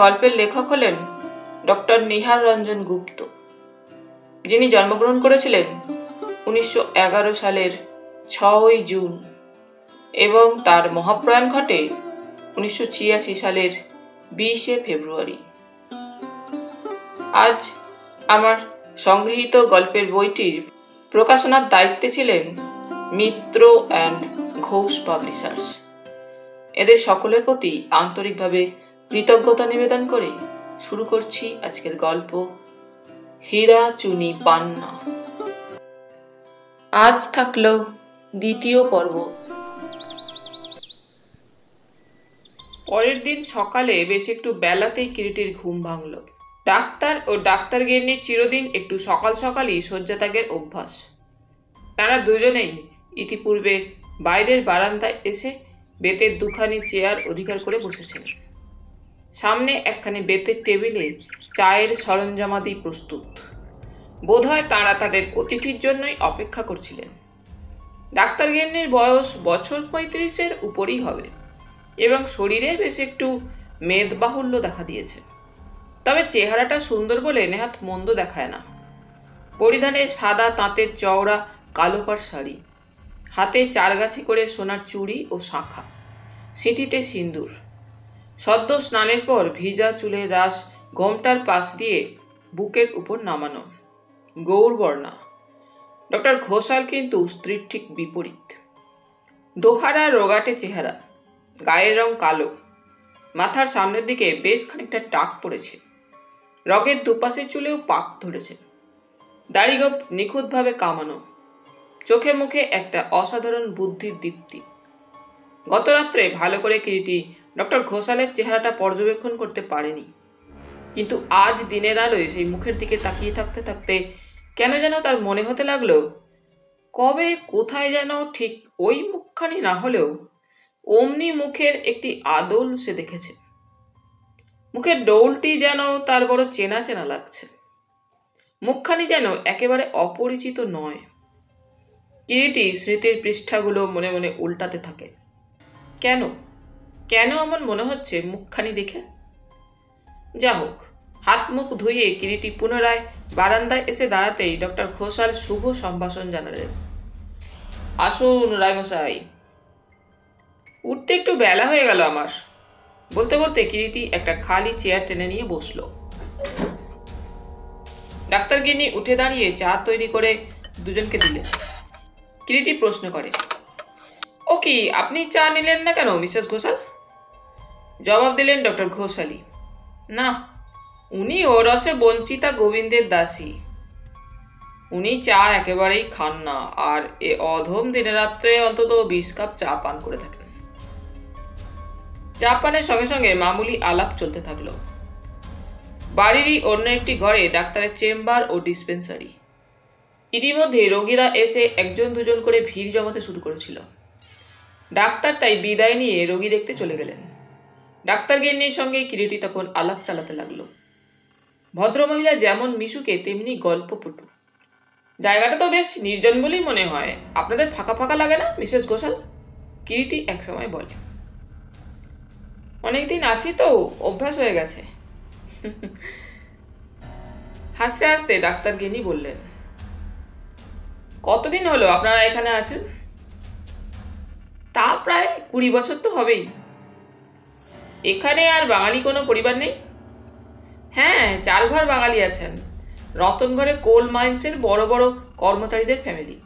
গল্পের লেখক হলেন ডক্টর নিহার রঞ্জন গুপ্ত, যিনি জন্মগ্রহণ করেছিলেন 1911 সালের 6 জুন এবং তার মহাপ্রয়াণ ঘটে 1986 সালের 20 ফেব্রুয়ারি। আজ আমার সংগৃহীত গল্পের বইটির প্রকাশনার দায়িত্বে ছিলেন মিত্র অ্যান্ড ঘোষ পাবলিশার্স। এদের সকলের প্রতি আন্তরিকভাবে কৃতজ্ঞতা নিবেদন করে শুরু করছি আজকের গল্প হীরা চুনি পান্না। আজ থাকলো দ্বিতীয় পর্ব। পরের দিন সকালে বেশ একটু বেলাতেই কিরিটির ঘুম ভাঙল। ডাক্তার ও ডাক্তার গিন্নির চিরদিন একটু সকাল সকালই শয্যাত্যাগের অভ্যাস। তারা দুজনেই ইতিপূর্বে বাইরের বারান্দায় এসে বেতের দুখানি চেয়ার অধিকার করে বসেছেন। সামনে একখানি বেতের টেবিলে চায়ের সরঞ্জামাদি প্রস্তুত। বোধহয় তারা তাদের অতিথির জন্যই অপেক্ষা করছিলেন। ডাক্তার গিন্নির বয়স বছর 35-এর উপরই হবে এবং শরীরে বেশ একটু মেদবাহুল্য দেখা দিয়েছে। তবে চেহারাটা সুন্দর বলে নেহাত মন্দ দেখায় না। পরিধানে সাদা তাঁতের চওড়া কালো পাড় শাড়ি, হাতে 4 গাছি করে সোনার চুড়ি ও শাঁখা, সিঁথিতে সিন্দুর। সদ্য স্নানের পর ভিজা চুলের রাশ ঘোমটার পাশ দিয়ে বুকের উপর নামানো, গৌরবর্ণা। ডক্টর ঘোষাল কিন্তু স্ত্রীর ঠিক বিপরীত। দোহারা রোগাটে চেহারা, গায়ের রং কালো, মাথার সামনের দিকে বেশ খানিকটা টাক পড়েছে, রগের দুপাশের চুলেও পাক ধরেছে, দাড়িগোঁফ নিখুঁতভাবে কামানো, চোখে মুখে একটা অসাধারণ বুদ্ধির দীপ্তি। গত রাত্রে ভালো করে কিরিটি ডক্টর ঘোষালের চেহারাটা পর্যবেক্ষণ করতে পারেনি, কিন্তু আজ দিনের আলোয় সেই মুখের দিকে তাকিয়ে থাকতে থাকতে কেন যেন তার মনে হতে লাগলো কবে কোথায় যেন ঠিক ওই মুখখানি না হলেও অমনি মুখের একটি আদল সে দেখেছে। মুখের ডৌলটি যেন তার বড় চেনা চেনা লাগছে। মুখখানি যেন একেবারে অপরিচিত নয়। কিরিটি স্মৃতির পৃষ্ঠাগুলো মনে মনে উল্টাতে থাকে। কেন কেন এমন মনে হচ্ছে মুখখানি দেখে? যা হোক, হাত মুখ ধুয়ে কিরিটি পুনরায় বারান্দায় এসে দাঁড়াতেই ডক্টর ঘোষাল শুভ সম্ভাষণ জানালেন। আসুন রায়মশাই। উঠতে একটু বেলা হয়ে গেল আমার। বলতে বলতে কিরিটি একটা খালি চেয়ার টেনে নিয়ে বসল। ডাক্তার গিন্নি উঠে দাঁড়িয়ে চা তৈরি করে দুজনকে দিলেন। কিরিটি প্রশ্ন করে, ও কি, আপনি চা নিলেন না কেন মিসেস ঘোষাল? জবাব দিলেন ডক্টর ঘোষালি, না, উনি ও রসে বঞ্চিতা গোবিন্দের দাসী। উনি চা একেবারেই খান না, আর এ অধম দিনে রাত্রে অন্তত 20 কাপ চা পান করে থাকেন। চা পানের সঙ্গে সঙ্গে মামুলি আলাপ চলতে থাকলো। বাড়িরই অন্য একটি ঘরে ডাক্তারের চেম্বার ও ডিসপেন্সারি। ইতিমধ্যে রোগীরা এসে একজন দুজন করে ভিড় জমাতে শুরু করেছিল। ডাক্তার তাই বিদায় নিয়ে রোগী দেখতে চলে গেলেন। ডাক্তার গিন্নির সঙ্গে কিরিটি তখন আলাপ চালাতে লাগলো। ভদ্রমহিলা যেমন মিশুকে তেমনি গল্পপটু। জায়গাটা তো বেশ নির্জন বলেই মনে হয়। আপনাদের ফাঁকা ফাঁকা লাগে না মিসেস ঘোষাল? কিরিটি একসময় বলে। অনেকদিন আছি তো, অভ্যাস হয়ে গেছে। হাসতে হাসতে ডাক্তার গিন্নি বললেন, কতদিন হলো আপনারা এখানে আছেন? তা প্রায় 20 বছর তো হবেই। এখানে আর বাঙালি কোনো পরিবার নেই? হ্যাঁ, 4 ঘর বাঙালি আছেন। রতনগড়ে কোল মাইন্সের বড় বড় কর্মচারীদের ফ্যামিলি।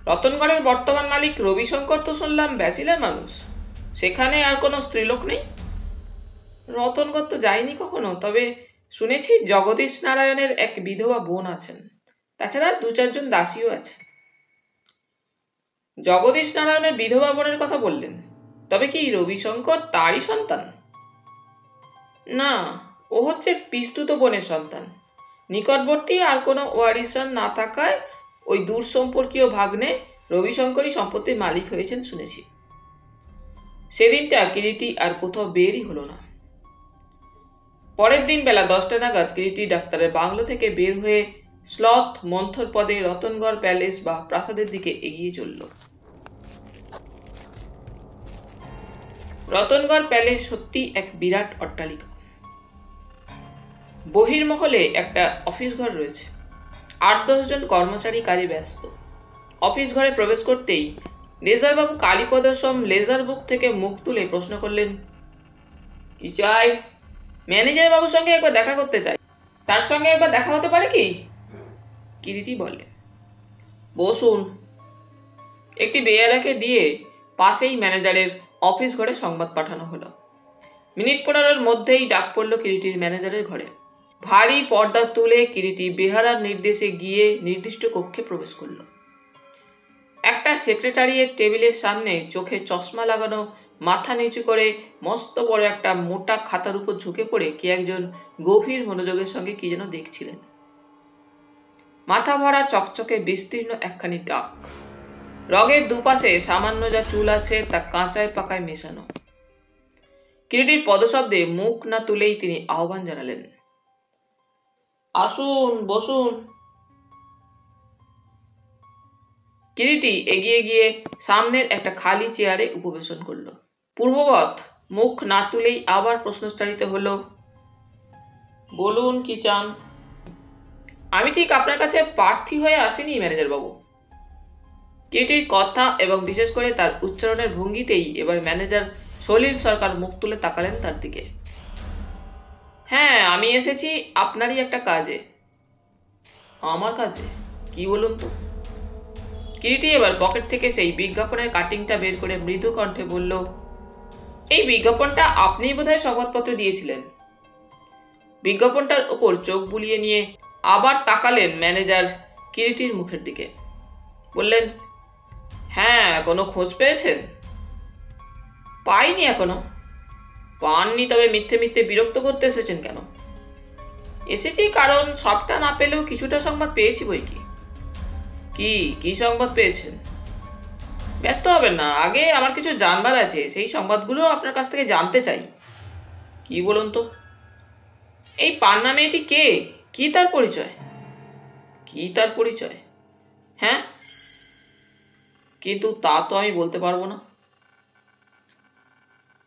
রতনগড়ের বর্তমান মালিক রবিশঙ্কর তো শুনলাম ব্যাচেলর মানুষ। সেখানে আর কোনো স্ত্রীলোক নেই? রতনগড় তো যায়নি কখনো, তবে শুনেছি জগদীশ নারায়ণের এক বিধবা বোন আছেন। তাছাড়া 2-4 জন দাসীও আছে। জগদীশ নারায়ণের বিধবা বোনের কথা বললেন, তবে কি রবিশঙ্কর তারই সন্তান? না, ও হচ্ছে পিস্তুত বোনের সন্তান। নিকটবর্তী আর কোনো ওয়ারিশান না থাকায় ওই দূর সম্পর্কীয় ভাগ্নে রবিশঙ্করই সম্পত্তির মালিক হয়েছেন শুনেছি। সেদিনটা কিরিটি আর কোথাও বেরই হলো না। পরের দিন বেলা 10টা নাগাদ কিরিটি ডাক্তারের বাংলো থেকে বের হয়ে স্লথ মন্থর পদে রতনগড় প্যালেস বা প্রাসাদের দিকে এগিয়ে চলল। রতনগড় প্যালেস সত্যি এক বিরাট অট্টালিকা। বহির্মহলে একটা অফিস ঘর রয়েছে। 8-10 জন কর্মচারী কাজে ব্যস্ত। অফিস ঘরে প্রবেশ করতেই লেজারবাবু কালীপদ সোম লেজার বুক থেকে মুখ তুলে প্রশ্ন করলেন, কি চাই? ম্যানেজার বাবুর সঙ্গে একবার দেখা করতে চাই। তার সঙ্গে একবার দেখা হতে পারে কি? কিরিটি বলে। বসুন। একটি বেয়ারাকে দিয়ে পাশেই ম্যানেজারের অফিস ঘরে সংবাদ পাঠানো হলো। মিনিট 15-এর মধ্যেই ডাক পড়ল কিরিটির ম্যানেজারের ঘরে। ভারী পর্দা তুলে কিরিটি বেহারার নির্দেশে গিয়ে নির্দিষ্ট কক্ষে প্রবেশ করল। একটা সেক্রেটারিয়ের টেবিলের সামনে চোখে চশমা লাগানো, মাথা নিচু করে মস্ত বড় একটা মোটা খাতার উপর ঝুঁকে পড়ে কে একজন গভীর মনোযোগের সঙ্গে কি যেন দেখছিলেন। মাথা ভরা চকচকে বিস্তীর্ণ একখানি টাক। রগের দুপাশে সামান্য যা চুল আছে তা কাঁচায় পাকায় মেশানো। কিরিটির পদশব্দে মুখ না তুলেই তিনি আহ্বান জানালেন, আসুন, বসুন। কিরিটি এগিয়ে গিয়ে সামনের একটা খালি চেয়ারে উপবেশন করল। পূর্ববৎ মুখ না তুলেই আবার প্রশ্নোচ্চারিত হলো, বলুন কি চান? আমি ঠিক আপনার কাছে প্রার্থী হয়ে আসিনি ম্যানেজার বাবু। কিরিটির কথা এবং বিশেষ করে তার উচ্চারণের ভঙ্গিতেই এবার ম্যানেজার সলিল সরকার মুখ তুলে তাকালেন তার দিকে। হ্যাঁ, আমি এসেছি আপনারই একটা কাজে। আমার কাজে? কি বলুন তো? কিরিটি এবার পকেট থেকে সেই বিজ্ঞাপনের কাটিংটা বের করে মৃদু কণ্ঠে বলল, এই বিজ্ঞাপনটা আপনিই বোধহয় সংবাদপত্রে দিয়েছিলেন। বিজ্ঞাপনটার উপর চোখ বুলিয়ে নিয়ে আবার তাকালেন ম্যানেজার কিরিটির মুখের দিকে। বললেন, হ্যাঁ, কোনো খোঁজ পেয়েছেন? পাইনি এখনো। পাননি, তবে মিথ্যে মিথ্যে বিরক্ত করতে এসেছেন কেন? এসেছি কারণ সবটা না পেলেও কিছুটা সংবাদ পেয়েছি বই কি। কি সংবাদ পেয়েছেন? ব্যস্ত হবেন না, আগে আমার কিছু জানবার আছে, সেই সংবাদগুলো আপনার কাছ থেকে জানতে চাই। কি বলুন তো? এই পান্না মেয়েটি কে? কি তার পরিচয়? কি তার পরিচয়? হ্যাঁ, কিন্তু তা তো আমি বলতে পারবো না।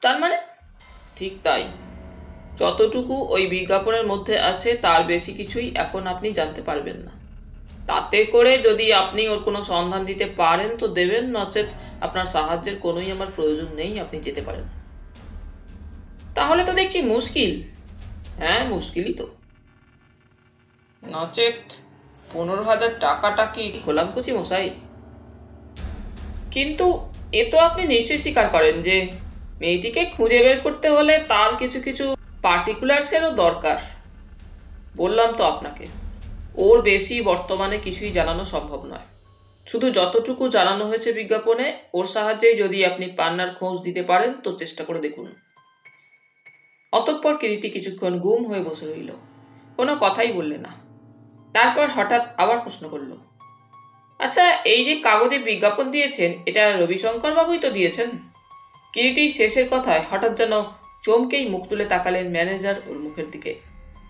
তার মানে? ঠিক তাই। যতটুকু ওই বিজ্ঞাপনের মধ্যে আছে তার বেশি কিছুই এখন আপনি জানতে পারবেন না। তাতে করে যদি আপনি ওর কোনো সন্ধান দিতে পারেন তো দেবেন, নচেত আপনার সাহায্যের কোনোই আমার প্রয়োজন নেই, আপনি যেতে পারেন। তাহলে তো দেখছি মুশকিল। হ্যাঁ, মুশকিলই তো। নচেত 15,000 টাকাটা কি খোলামকুচি মশাই? কিন্তু এ তো আপনি নিশ্চয়ই স্বীকার করেন যে মেয়েটিকে খুঁজে বের করতে হলে তার কিছু কিছু পার্টিকুলার্সেরও দরকার। বললাম তো আপনাকে, ওর বেশি বর্তমানে কিছুই জানানো সম্ভব নয়। শুধু যতটুকু জানানো হয়েছে বিজ্ঞাপনে, ওর সাহায্যে যদি আপনি পান্নার খোঁজ দিতে পারেন তো চেষ্টা করে দেখুন। অতঃপর কিরিটি কিছুক্ষণ গুম হয়ে বসে রইল, কোনো কথাই বললে না। তারপর হঠাৎ আবার প্রশ্ন করল, আচ্ছা, এই যে কাগজে বিজ্ঞাপন দিয়েছেন, এটা রবিশঙ্কর বাবুই তো দিয়েছেন? কিরিটি শেষের কথায় হঠাৎ যেন চমকেই মুখ তুলে তাকালেন ম্যানেজার ওর মুখের দিকে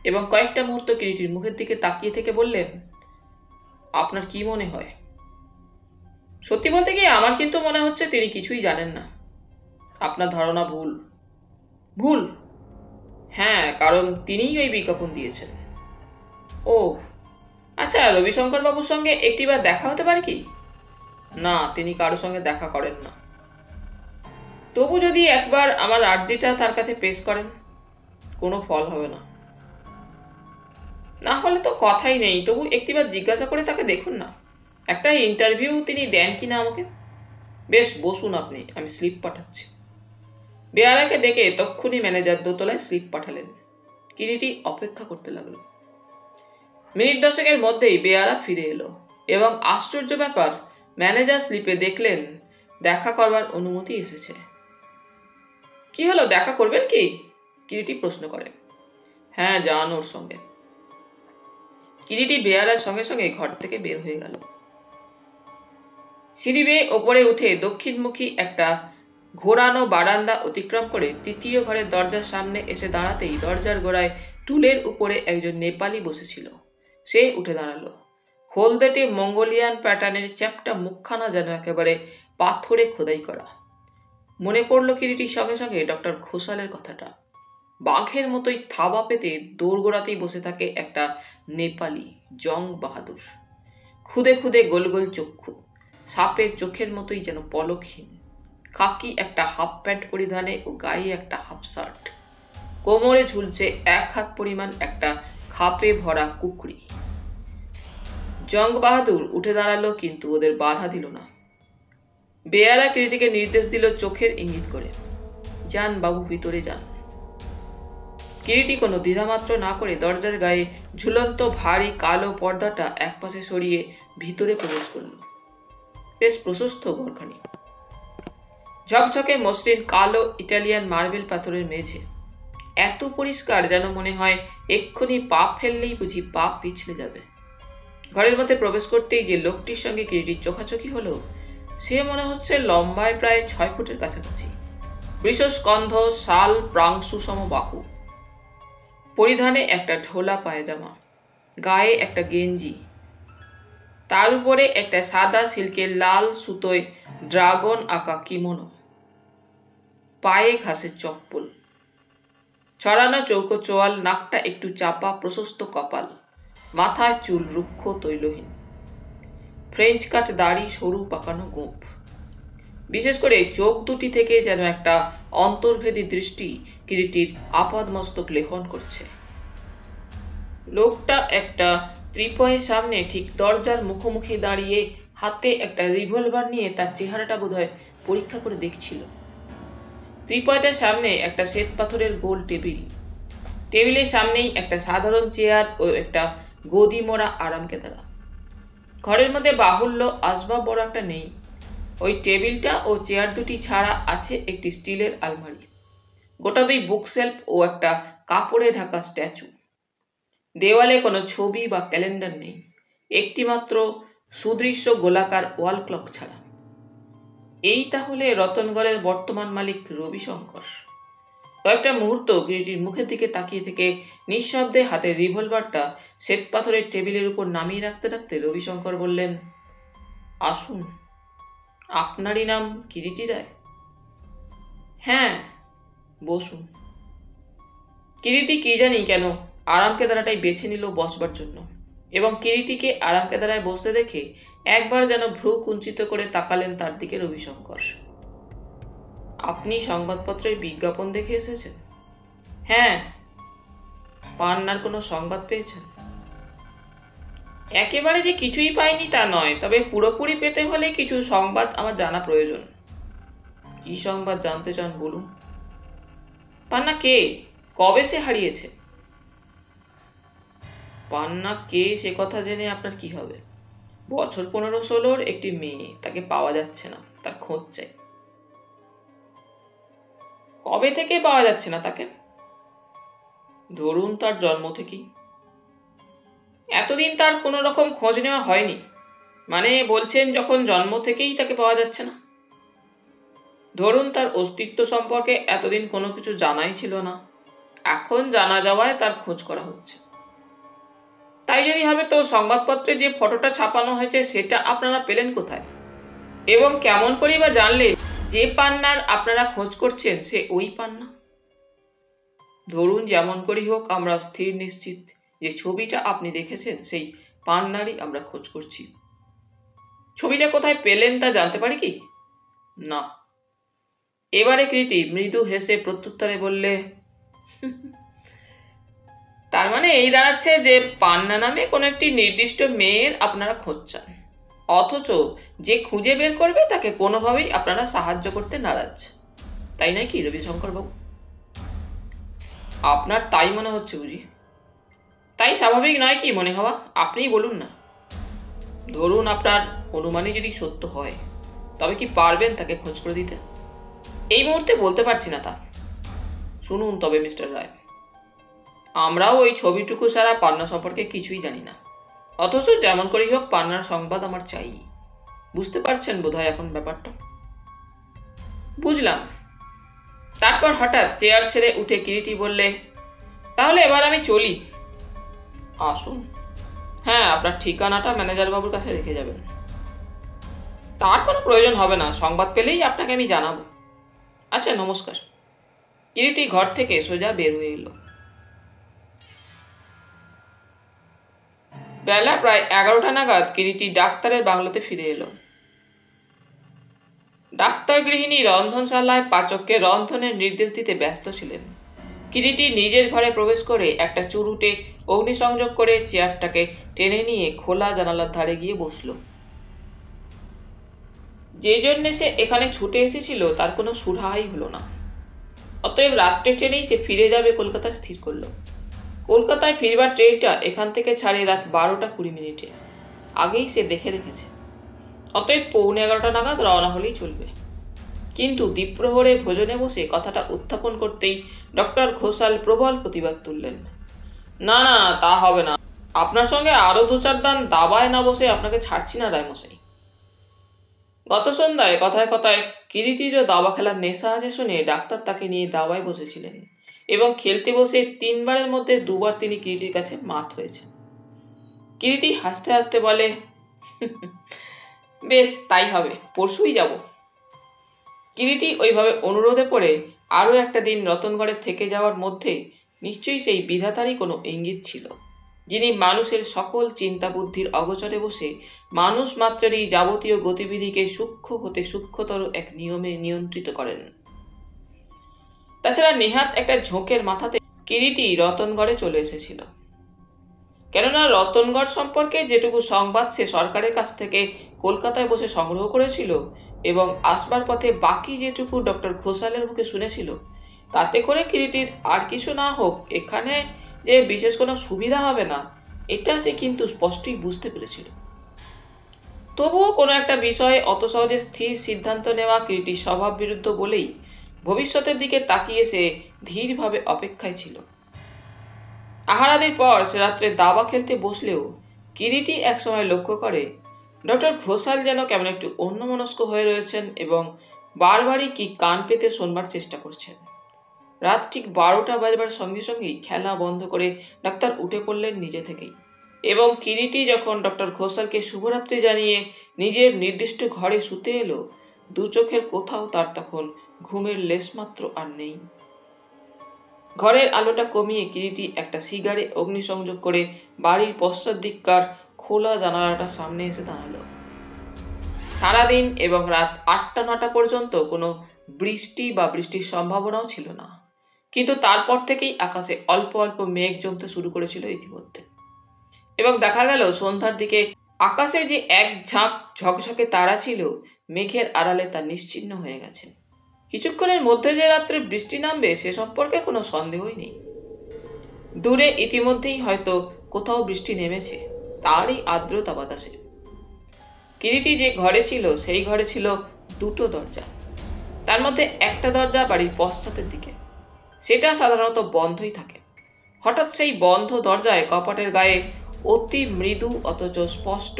এবং কয়েকটা মুহূর্ত কিরিটির মুখের দিকে তাকিয়ে থেকে বললেন, আপনার কি মনে হয়? সত্যি বলতে গিয়ে আমার কিন্তু মনে হচ্ছে তিনি কিছুই জানেন না। আপনার ধারণা ভুল। ভুল? হ্যাঁ, কারণ তিনিই ওই বিজ্ঞাপন দিয়েছেন। ও আচ্ছা, রবিশঙ্কর বাবুর সঙ্গে একটিবার দেখা হতে পারে কি? না, তিনি কারোর সঙ্গে দেখা করেন না। তবু যদি একবার আমার আর্জিটা তার কাছে পেশ করেন। কোনো ফল হবে না। না হলে তো কথাই নেই, তবু একটিবার জিজ্ঞাসা করে তাকে দেখুন না, একটা ইন্টারভিউ তিনি দেন কিনা আমাকে। বেশ, বসুন আপনি, আমি স্লিপ পাঠাচ্ছি। বেয়ারাকে ডেকে তক্ষুনি ম্যানেজার দোতলায় স্লিপ পাঠালেন। কিরিটি অপেক্ষা করতে লাগলো। মিনিট 10-এর মধ্যেই বেয়ারা ফিরে এলো এবং আশ্চর্য ব্যাপার, ম্যানেজার স্লিপে দেখলেন দেখা করবার অনুমতি এসেছে। কি হলো, দেখা করবেন কি? কিরিটি প্রশ্ন করে। হ্যাঁ, যান ওর সঙ্গে। কিরিটি বেয়ারার সঙ্গে সঙ্গে ঘর থেকে বের হয়ে গেল। সিঁড়ি বেয়ে ওপরে উঠে দক্ষিণমুখী একটা ঘোরানো বারান্দা অতিক্রম করে তৃতীয় ঘরের দরজার সামনে এসে দাঁড়াতেই দরজার গোড়ায় টুলের উপরে একজন নেপালি বসেছিল। সে উঠে দাঁড়ালো। হলদেটে মঙ্গোলিয়ান প্যাটার্নের চ্যাপ্টা মুখখানা যেন একেবারে পাথরে খোদাই করা। মনে পড়ল কিরিটির সঙ্গে সঙ্গে ডক্টর ঘোষালের কথাটা। বাঘের মতোই থাবা পেতে দোরগোড়াতেই বসে থাকে একটা নেপালি জং বাহাদুর, খুদে খুদে গোল গোল চক্ষু, সাপের চোখের মতোই যেন পলকহীন, খাকি একটা হাফ প্যান্ট পরিধানে ও গায়ে একটা হাফ শার্ট, কোমরে ঝুলছে 1 হাত পরিমাণ একটা খাপে ভরা কুকরি। জং বাহাদুর উঠে দাঁড়ালো, কিন্তু ওদের বাধা দিল না। বেয়ারা কিরিটিকে নির্দেশ দিল চোখের ইঙ্গিত করে, যান বাবু, ভিতরে যান। কিরিটি কোনো দ্বিধামাত্র না করে দরজার গায়ে ঝুলন্ত ভারী কালো পর্দাটা একপাশে সরিয়ে ভিতরে প্রবেশ করল। বেশ প্রশস্ত ঘরখানি, ঝকঝকে মসৃণ কালো ইটালিয়ান মার্বেল পাথরের মেঝে, এত পরিষ্কার যেন মনে হয় এক্ষুনি পা ফেললেই বুঝি পা পিছলে যাবে। ঘরের মধ্যে প্রবেশ করতেই যে লোকটির সঙ্গে কিরিটির চোখাচোখি হলো, সে মনে হচ্ছে লম্বায় প্রায় 6 ফুটের কাছাকাছি, বৃষস্কন্ধ, শাল প্রাংশু সম বাহু, পরিধানে একটা ঢোলা পায়জামা, গায়ে একটা গেঞ্জি, তার উপরে একটা সাদা সিল্কের লাল সুতোয় ড্রাগন আঁকা কিমোনো, পায়ে ঘাসের চপ্পল, ছড়ানো চৌকো চোয়াল, নাকটা একটু চাপা, প্রশস্ত কপাল, মাথায় চুল রুক্ষ তৈলহীন, ফ্রেঞ্চ কাট দাড়ি, সরু পাকানো গোঁফ। বিশেষ করে চোখ দুটি থেকে যেন একটা অন্তর্ভেদী দৃষ্টি কিরিটির আপাদমস্তক লেখন করছে। লোকটা একটা ত্রিপয়ের সামনে ঠিক দরজার মুখোমুখি দাঁড়িয়ে হাতে একটা রিভলভার নিয়ে তার চেহারাটা বোধহয় পরীক্ষা করে দেখছিল। ত্রিপয়টার সামনে একটা শ্বেত পাথরের গোল টেবিল, টেবিলের সামনেই একটা সাধারণ চেয়ার ও একটা গদি মোড়া আরাম কেদারা। ঘরের মধ্যে বাহুল্য আসবাব বড় একটা নেই। ওই টেবিলটা ও চেয়ার দুটি ছাড়া আছে একটি স্টিলের আলমারি, গোটা 2 বুকশেলফ ও একটা কাপড়ে ঢাকা স্ট্যাচু। দেওয়ালে কোনো ছবি বা ক্যালেন্ডার নেই, একটি মাত্র সুদৃশ্য গোলাকার ওয়াল ক্লক ছাড়া। এই তাহলে রতনগড়ের বর্তমান মালিক রবিশঙ্কর। কয়েকটা মুহূর্ত কিরিটির মুখের দিকে তাকিয়ে থেকে নিঃশব্দে হাতের রিভলভারটা শ্বেতপাথরের টেবিলের উপর নামিয়ে রাখতে রাখতে রবিশঙ্কর বললেন, আসুন। আপনারই নাম কিরিটি রায়? হ্যাঁ, বসুন। কিরিটি কি জানি কেন আরাম কেদারাটাই বেছে নিল বসবার জন্য, এবং কিরিটিকে আরাম কেদারায় বসতে দেখে একবার যেন ভ্রু কুঞ্চিত করে তাকালেন তার দিকে রবিশঙ্কর। আপনি সংবাদপত্রের বিজ্ঞাপন দেখে এসেছেন? হ্যাঁ। পান্নার কোনো সংবাদ পেয়েছেন? একেবারে যে কিছুই পাইনি তা নয়, তবে পুরোপুরি পেতে হলে কিছু সংবাদ আমার জানা প্রয়োজন। কি সংবাদ জানতে চান বলুন। পান্না কে? কবে সে হারিয়েছে? পান্না কে সে কথা জেনে আপনার কি হবে? বছর 15-16 একটি মেয়ে, তাকে পাওয়া যাচ্ছে না, তার খোঁজ চাই। কবে থেকে পাওয়া যাচ্ছে না তাকে? ধরুন তার জন্ম থেকেই। এতদিন তার কোনো রকম খোঁজ নেওয়া হয়নি? মানে বলছেন যখন জন্ম থেকেই তাকে পাওয়া যাচ্ছে না? ধরুন তার অস্তিত্ব সম্পর্কে এতদিন কোনো কিছু জানাই ছিল না, এখন জানা যাওয়ায় তার খোঁজ করা হচ্ছে। তাই যদি হবে তো সংবাদপত্রে যে ফটোটা ছাপানো হয়েছে সেটা আপনারা পেলেন কোথায়? এবং কেমন করেই বা জানলেন যে পান্নার আপনারা খোঁজ করছেন সে ওই পান্না? ধরুন যেমন করেই হোক আমরা স্থির নিশ্চিত যে ছবিটা আপনি দেখেছেন সেই পান্নারই আমরা খোঁজ করছি। ছবিটা কোথায় পেলেন তা জানতে পারি কি? না। এবারে কৃতি মৃদু হেসে প্রত্যুত্তরে বললে, তার মানে এই দাঁড়াচ্ছে যে পান্না নামে কোনো একটি নির্দিষ্ট মেয়ের আপনারা খোঁজ চান, অথচ যে খুঁজে বের করবে তাকে কোনোভাবেই আপনারা সাহায্য করতে নারাজ, তাই নয় কি রবিশঙ্কর বাবু? আপনার তাই মনে হচ্ছে বুঝি? তাই স্বাভাবিক নয় কি মনে হওয়া? আপনিই বলুন না। ধরুন আপনার অনুমানই যদি সত্য হয়, তবে কি পারবেন তাকে খোঁজ করে দিতে? এই মুহূর্তে বলতে পারছি না তা। শুনুন তবে মিস্টার রায়, আমরাও ওই ছবিটুকু ছাড়া পান্না সম্পর্কে কিছুই জানি না, অথচ যেমন করেই হোক পান্নার সংবাদ আমার চাই। বুঝতে পারছেন বোধহয় এখন ব্যাপারটা? বুঝলাম। তারপর হঠাৎ চেয়ার ছেড়ে উঠে কিরিটি বললে, তাহলে এবার আমি চলি। আসুন। হ্যাঁ, আপনার ঠিকানাটা ম্যানেজার বাবুর কাছে রেখে যাবেন। তার কোনো প্রয়োজন হবে না, সংবাদ পেলেই আপনাকে আমি জানাবো। আচ্ছা, নমস্কার। কিরিটি ঘর থেকে সোজা বের হয়ে এলো। বেলা প্রায় 11টা নাগাদ কিরিটি ডাক্তারের বাংলোতে ফিরে এলো। ডাক্তার গৃহিণী রন্ধনশালায় পাচককে রন্ধনের নির্দেশ দিতে ব্যস্ত ছিলেন। কিরিটি নিজের ঘরে প্রবেশ করে একটা চুরুটে অগ্নিসংযোগ করে চেয়ারটাকে টেনে নিয়ে খোলা জানালার ধারে গিয়ে বসল। যে জন্যে সে এখানে ছুটে এসেছিল তার কোনো সুরাহাই হলো না। অতএব রাত্রে ট্রেনেই সে ফিরে যাবে কলকাতায় স্থির করল। কলকাতায় ফিরবার ট্রেনটা এখান থেকে ছাড়ে রাত 12টা 20 আগেই সে দেখে রেখেছে। অতএব 11:15 নাগাদ রওনা হলেই চলবে। কিন্তু দ্বীপ্রহরে ভোজনে বসে কথাটা উত্থাপন করতেই ডক্টর ঘোষাল প্রবল প্রতিবাদ তুললেন। না না, তা হবে না। আপনার সঙ্গে আরো 2-4 দান দাবায় না বসে আপনাকে ছাড়ছি না রায়মশাই। গত সন্ধ্যায় কথায় কথায় কিরিটিরও দাবা খেলার নেশা আছে শুনে ডাক্তার তাকে নিয়ে দাবায় বসেছিলেন এবং খেলতে বসে 3 বারের মধ্যে 2 বার তিনি কিরিটির কাছে মাত হয়েছেন। কিরিটি হাসতে হাসতে বলে, বেশ, তাই হবে, পরশুই যাব। কিরিটি ওইভাবে অনুরোধে পড়ে আরও একটা দিন রতনগড়ে থেকে যাওয়ার মধ্যে নিশ্চয়ই সেই বিধাতারই কোনো ইঙ্গিত ছিল, যিনি মানুষের সকল চিন্তা বুদ্ধির অগোচরে বসে মানুষ মাত্রেরই যাবতীয় গতিবিধিকে সূক্ষ্ম হতে সূক্ষ্মতর এক নিয়মে নিয়ন্ত্রিত করেন। তাছাড়া নেহাত একটা ঝোঁকের মাথাতে কিরিটি রতনগড়ে চলে এসেছিল। কেননা রতনগড় সম্পর্কে যেটুকু সংবাদ সে সরকারের কাছ থেকে কলকাতায় বসে সংগ্রহ করেছিল এবং আসবার পথে বাকি যেটুকু ডক্টর ঘোষালের মুখে শুনেছিল, তাতে করে কিরিটির আর কিছু না হোক এখানে যে বিশেষ কোনো সুবিধা হবে না, এটা সে কিন্তু স্পষ্টই বুঝতে পেরেছিল। তবুও কোনো একটা বিষয়ে অত সহজে স্থির সিদ্ধান্ত নেওয়া কিরিটির স্বভাব বিরুদ্ধ বলেই ভবিষ্যতের দিকে তাকিয়ে সে ধীরভাবে অপেক্ষায় ছিল। আহারাদির পর সে রাত্রে দাবা খেলতে বসলেও কিরিটি একসময় লক্ষ্য করে ডক্টর ঘোষাল যেন কেমন একটু অন্যমনস্ক হয়ে রয়েছেন এবং বারবারই কি কান পেতে শোনবার চেষ্টা করছেন। রাত ঠিক 12টা বাজবার সঙ্গে সঙ্গেই খেলা বন্ধ করে ডাক্তার উঠে পড়লেন নিজে থেকেই এবং কিরিটি যখন ডক্টর ঘোষালকে শুভরাত্রি জানিয়ে নিজের নির্দিষ্ট ঘরে শুতে এলো, 2 চোখের কোথাও তার তখন ঘুমের লেশমাত্র আর নেই। ঘরের আলোটা কমিয়ে কিরিটি একটা সিগারে অগ্নিসংযোগ করে বাড়ির পশ্চাৎ দিককার খোলা জানালাটার সামনে এসে দাঁড়ালো। সারাদিন এবং রাত 8টা-9টা পর্যন্ত কোনো বৃষ্টি বা বৃষ্টির সম্ভাবনাও ছিল না, কিন্তু তারপর থেকেই আকাশে অল্প অল্প মেঘ জমতে শুরু করেছিল ইতিমধ্যে এবং দেখা গেল সন্ধ্যার দিকে আকাশে যে এক ঝাঁক ঝকঝকে তারা ছিল, মেঘের আড়ালে তা নিশ্চিহ্ন হয়ে গেছে। কিছুক্ষণের মধ্যে যে রাত্রে বৃষ্টি নামবে সে সম্পর্কে কোনো সন্দেহই নেই। দূরে ইতিমধ্যেই হয়তো কোথাও বৃষ্টি নেমেছে, তারই আর্দ্রতা বাতাসে। কিরিটি যে ঘরে ছিল সেই ঘরে ছিল 2টো দরজা। তার মধ্যে একটা দরজা বাড়ির পশ্চাতের দিকে, সেটা সাধারণত বন্ধই থাকে। হঠাৎ সেই বন্ধ দরজায় কপাটের গায়ে অতি মৃদু অথচ স্পষ্ট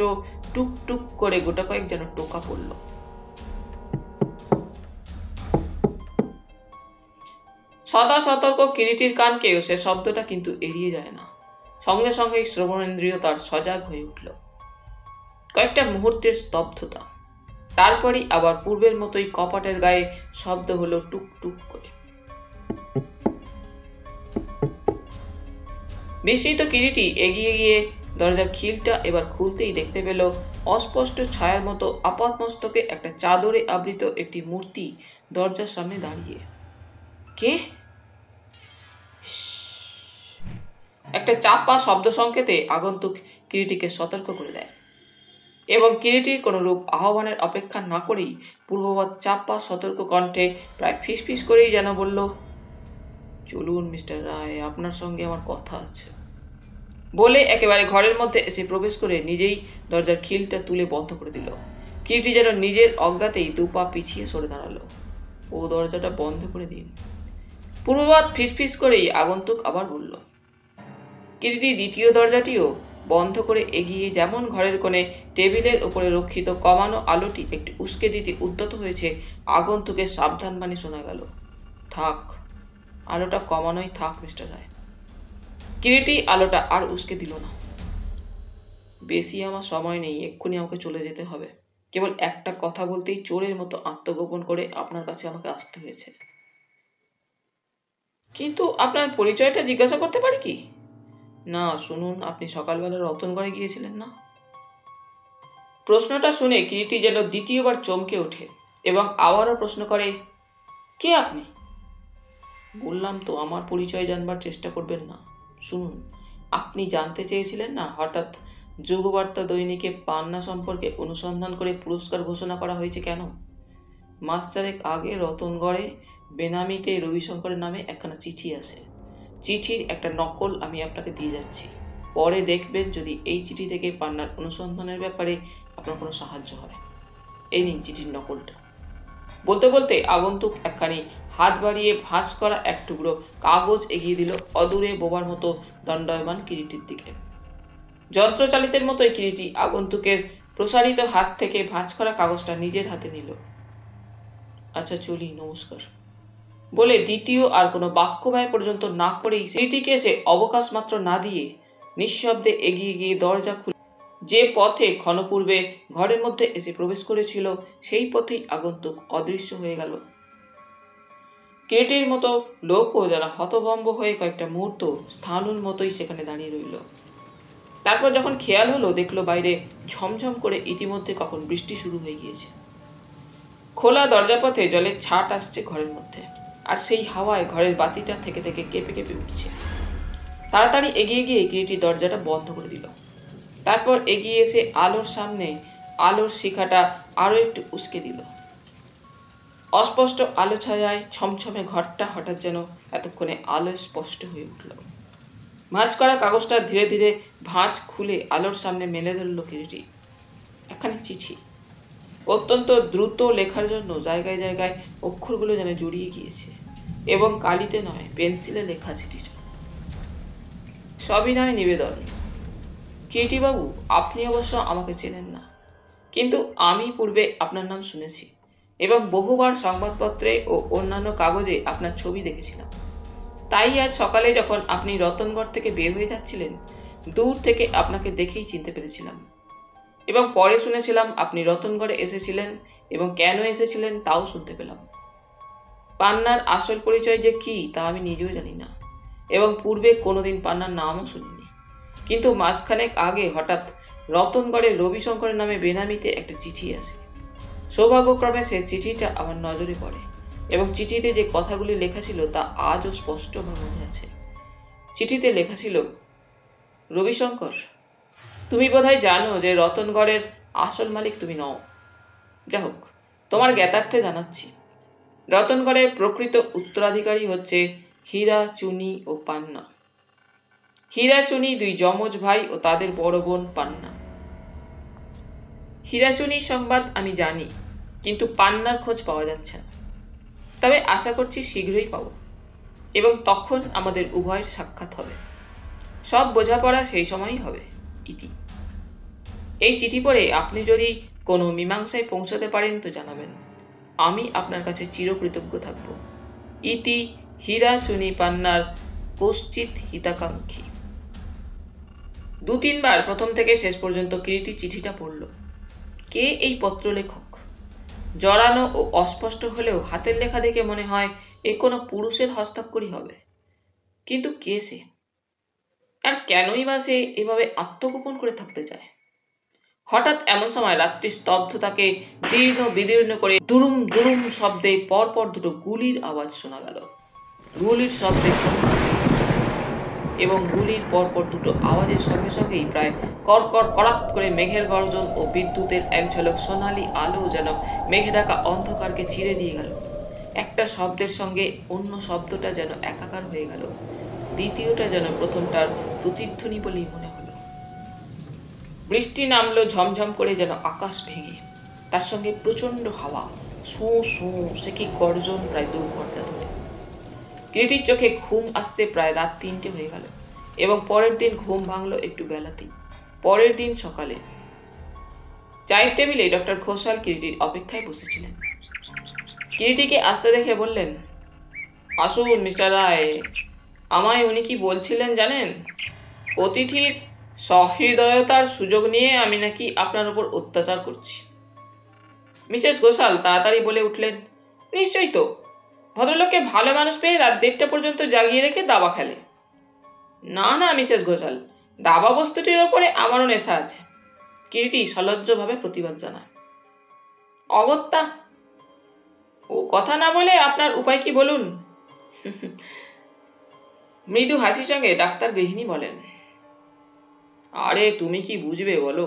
টুক টুক করে গোটা কয়েক যেন টোকা পড়ল। সদা সতর্ক কিরিটির কানকেও সে শব্দটা কিন্তু এড়িয়ে যায় না। সঙ্গে সঙ্গেই শ্রবণেন্দ্রিয় তার সজাগ হয়ে উঠল। কয়েকটা মুহূর্তের স্তব্ধতা, তারপরই আবার পূর্বের মতোই কপাটের গায়ে শব্দ হলো টুক টুক করে। বিস্মিত কিরিটি এগিয়ে গিয়ে দরজার খিলটা এবার খুলতেই দেখতে পেল অস্পষ্ট ছায়ার মতো আপাতমস্তকে একটা চাদরে আবৃত একটি মূর্তি দরজার সামনে দাঁড়িয়ে। কে? একটা চাপা শব্দ সংকেতে আগন্তুক কিরিটিকে সতর্ক করে দেয় এবং কিরিটির কোনো রূপ আহ্বানের অপেক্ষা না করেই পূর্ববৎ চাপা সতর্ক কণ্ঠে প্রায় ফিসফিস করেই যেন বলল, চলুন মিস্টার রায়, আপনার সঙ্গে আমার কথা আছে। বলে একেবারে ঘরের মধ্যে এসে প্রবেশ করে নিজেই দরজার খিলটা তুলে বন্ধ করে দিল। কিরিটি যেন নিজের অজ্ঞাতেই 2 পা পিছিয়ে সরে দাঁড়ালো। ও দরজাটা বন্ধ করে দিন। পূর্ববৎ ফিসফিস করেই আগন্তুক আবার বলল। কিরিটি দ্বিতীয় দরজাটিও বন্ধ করে এগিয়ে যেমন ঘরের কোণে টেবিলের উপরে রক্ষিত কমানো আলোটি একটু উস্কে দিতে উদ্যত হয়েছে, আগন্তুকের সাবধান বাণী শোনা গেল, থাক, আলোটা কমানোই থাক মিস্টার রায়। কিরিটি আলোটা আর উস্কে দিল না। বেশি আমার সময় নেই, এক্ষুনি আমাকে চলে যেতে হবে। কেবল একটা কথা বলতেই চোরের মতো আত্মগোপন করে আপনার কাছে আমাকে আসতে হয়েছে। কিন্তু আপনার পরিচয়টা জিজ্ঞাসা করতে পারি কি? না, শুনুন, আপনি সকালবেলা রতনগড়ে গিয়েছিলেন না? প্রশ্নটা শুনে কিরিটি যেন দ্বিতীয়বার চমকে ওঠে এবং আবারও প্রশ্ন করে, কে আপনি? বললাম তো, আমার পরিচয় জানবার চেষ্টা করবেন না। শুনুন, আপনি জানতে চেয়েছিলেন না হঠাৎ যুগবার্তা দৈনিকে পান্না সম্পর্কে অনুসন্ধান করে পুরস্কার ঘোষণা করা হয়েছে কেন? মাস চারেক আগে রতনগড়ে বেনামিতে রবিশঙ্করের নামে একখানা চিঠি আসে। চিঠির একটা নকল আমি আপনাকে দিয়ে যাচ্ছি। পরে দেখবেন যদি এই চিঠি থেকে পান্নার অনুসন্ধানের ব্যাপারে আপনার কোনো সাহায্য হয়। এই নিন চিঠির নকলটা। বলতে বলতে আগন্তুক একখানি হাত বাড়িয়ে ভাঁজ করা এক টুকরো কাগজ এগিয়ে দিল অদূরে বোবার মতো দণ্ডায়মান কিরিটির দিকে। যন্ত্রচালিতের মতোই কিরিটি আগন্তুকের প্রসারিত হাত থেকে ভাঁজ করা কাগজটা নিজের হাতে নিল। আচ্ছা চলি, নমস্কার বলে দ্বিতীয় আর কোনো বাক্য ব্যয় পর্যন্ত না করেই কিরিটিকে সে অবকাশ মাত্র না দিয়ে নিঃশব্দে এগিয়ে গিয়ে দরজা খুলে যে পথে ক্ষণপূর্বে ঘরের মধ্যে এসে প্রবেশ করেছিল সেই পথেই আগন্তুক অদৃশ্য হয়ে গেল। কিরিটির মতো লোকও যারা হতভম্ব হয়ে কয়েকটা মুহূর্ত স্থানুর মতোই সেখানে দাঁড়িয়ে রইল। তারপর যখন খেয়াল হলো, দেখলো বাইরে ঝমঝম করে ইতিমধ্যে কখন বৃষ্টি শুরু হয়ে গিয়েছে। খোলা দরজাপথে জলের ছাট আসছে ঘরের মধ্যে, আর সেই হাওয়ায় ঘরের বাতিটা থেকে থেকে কেঁপে কেঁপে উঠছে। তাড়াতাড়ি এগিয়ে গিয়ে কিরিটি দরজাটা বন্ধ করে দিল। তারপর এগিয়ে এসে আলোর সামনে আলোর শিখাটা আরো একটু উস্কে দিল। অস্পষ্ট আলো ছায়ায় ছমছমে ঘরটা হঠাৎ যেন এতক্ষণে আলোয় স্পষ্ট হয়ে উঠল। ভাঁজ করা কাগজটা ধীরে ধীরে ভাঁজ খুলে আলোর সামনে মেলে ধরল কিরিটি। একখানি চিঠি, অত্যন্ত দ্রুত লেখার জন্য জায়গায় জায়গায় অক্ষরগুলো যেন জড়িয়ে গিয়েছে এবং কালিতে নয় পেন্সিলে লেখা চিঠিটা। সবিনয় নিবেদন, কিরিটিবাবু, আপনি অবশ্য আমাকে চেনেন না, কিন্তু আমি পূর্বে আপনার নাম শুনেছি এবং বহুবার সংবাদপত্রে ও অন্যান্য কাগজে আপনার ছবি দেখেছিলাম। তাই আজ সকালে যখন আপনি রতনগড় থেকে বের হয়ে যাচ্ছিলেন, দূর থেকে আপনাকে দেখেই চিনতে পেরেছিলাম এবং পরে শুনেছিলাম আপনি রতনগড়ে এসেছিলেন এবং কেন এসেছিলেন তাও শুনতে পেলাম। পান্নার আসল পরিচয় যে কি তা আমি নিজেও জানি না এবং পূর্বে কোনোদিন পান্নার নামও শুনিনি, কিন্তু মাসখানেক আগে হঠাৎ রতনগড়ে রবিশঙ্করের নামে বেনামিতে একটা চিঠি আসে। সৌভাগ্যক্রমে সে চিঠিটা আমার নজরে পড়ে এবং চিঠিতে যে কথাগুলি লেখা ছিল তা আজও স্পষ্ট আমার মনে আছে। চিঠিতে লেখা ছিল, রবিশঙ্কর, তুমি বোধহয় জানো যে রতনগড়ের আসল মালিক তুমি নও। যা হোক, তোমার জ্ঞাতার্থে জানাচ্ছি, রতনগড়ের প্রকৃত উত্তরাধিকারী হচ্ছে হীরা, চুনি ও পান্না। হীরা চুনি দুই যমজ ভাই ও তাদের বড় বোন পান্না। হীরা চুনির সংবাদ আমি জানি, কিন্তু পান্নার খোঁজ পাওয়া যাচ্ছে না। তবে আশা করছি শীঘ্রই পাবো এবং তখন আমাদের উভয়ের সাক্ষাৎ হবে। সব বোঝাপড়া সেই সময়ই হবে। ইতি। এই চিঠি পড়ে আপনি যদি কোনো মীমাংসায় পৌঁছাতে পারেন তো জানাবেন। আমি আপনার কাছে চিরকৃতজ্ঞ থাকব। ইতি, হীরা চুনি পান্নার কশ্চিৎ হিতাকাঙ্ক্ষী। 2-3 বার প্রথম থেকে শেষ পর্যন্ত কিরিটি চিঠিটা পড়ল। কে এই পত্রলেখক? জড়ানো ও অস্পষ্ট হলেও হাতের লেখা দেখে মনে হয় এ কোনো পুরুষের হস্তাক্ষরই হবে। কিন্তু কে সে? আর কেনই বা সে এভাবে আত্মগোপন করে থাকতে চায়? হঠাৎ এমন সময় রাত্রি স্তব্ধতাকে দীর্ণ বিদীর্ণ করে দুরুম দুরুম শব্দে পরপর দুটো গুলির আওয়াজ শোনা গেল। গুলির শব্দে চমকে এবং গুলির পরপর দুটো আওয়াজের সঙ্গে সঙ্গেই প্রায় করকর করাত করে মেঘের গর্জন ও বিদ্যুতের এক ঝলক সোনালি আলো যেন মেঘে ঢাকা অন্ধকারকে চিরে দিয়ে গেল। একটা শব্দের সঙ্গে অন্য শব্দটা যেন একাকার হয়ে গেল। দ্বিতীয়টা যেন প্রথমটার প্রতিধ্বনি বলেই মনে হলো। বৃষ্টি নামলো ঝমঝম করে যেন আকাশ ভেঙে, তার সঙ্গে প্রচন্ড হাওয়া, শোঁ শোঁ সে কি গর্জন প্রায় 2 ঘন্টা ধরে। কিরিটির চোখে ঘুম আসতে প্রায় রাত 3টে হয়ে গেল এবং পরের দিন ঘুম ভাঙলো একটু বেলাতেই। পরের দিন সকালে চায়ের টেবিলে ডক্টর ঘোষাল কিরিটির অপেক্ষায় বসেছিলেন। কিরিটিকে আসতে দেখে বললেন, আসুন মিস্টার রায়। আমায় উনি কি বলছিলেন জানেন? অতিথির সহৃদয়তার সুযোগ নিয়ে আমি নাকি আপনার উপর অত্যাচার করছি। মিসেস ঘোষাল তাড়াতাড়ি বলে উঠলেন, নিশ্চয়ই তো, ভদ্রলোককে ভালো মানুষ পেয়ে রাত 1:30 পর্যন্ত জাগিয়ে রেখে দাবা খেলে। না না মিসেস ঘোষাল, দাবা বস্তুটির ওপরে আমারও নেশা আছে, কিরিটি সলজ্জভাবে প্রতিবাদ জানায়। অগত্যা, ও কথা না বলে আপনার উপায় কি বলুন? মৃদু হাসির সঙ্গে ডাক্তার গৃহিণী বলেন, আরে তুমি কি বুঝবে বলো,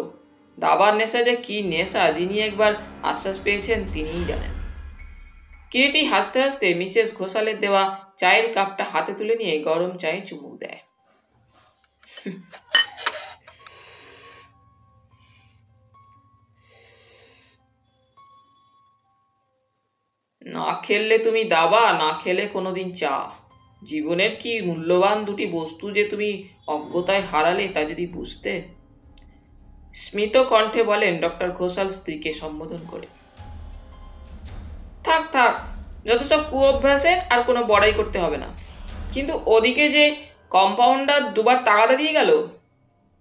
দাবার নেশা যে কি নেশা যিনি একবার আশ্বাস পেয়েছেন তিনিই জানেন। কিরিটি হাসতে হাসতে মিসেস ঘোষালের দেওয়া চায়ের কাপটা হাতে তুলে নিয়ে গরম চায়ে চুমুক দেয়। না খেললে তুমি দাবা, না খেলে কোনোদিন চা। জীবনের কি মূল্যবান দুটি বস্তু যে তুমি অজ্ঞতায় হারালে তা যদি বুঝতে। স্মিত কণ্ঠে বলেন ডক্টর ঘোষাল স্ত্রীকে সম্বোধন করে। থাক থাক, যত সব কুঅভ্যাসের আর কোনো বড়াই করতে হবে না। কিন্তু ওদিকে যে কম্পাউন্ডার 2বার তাগাদা দিয়ে গেল,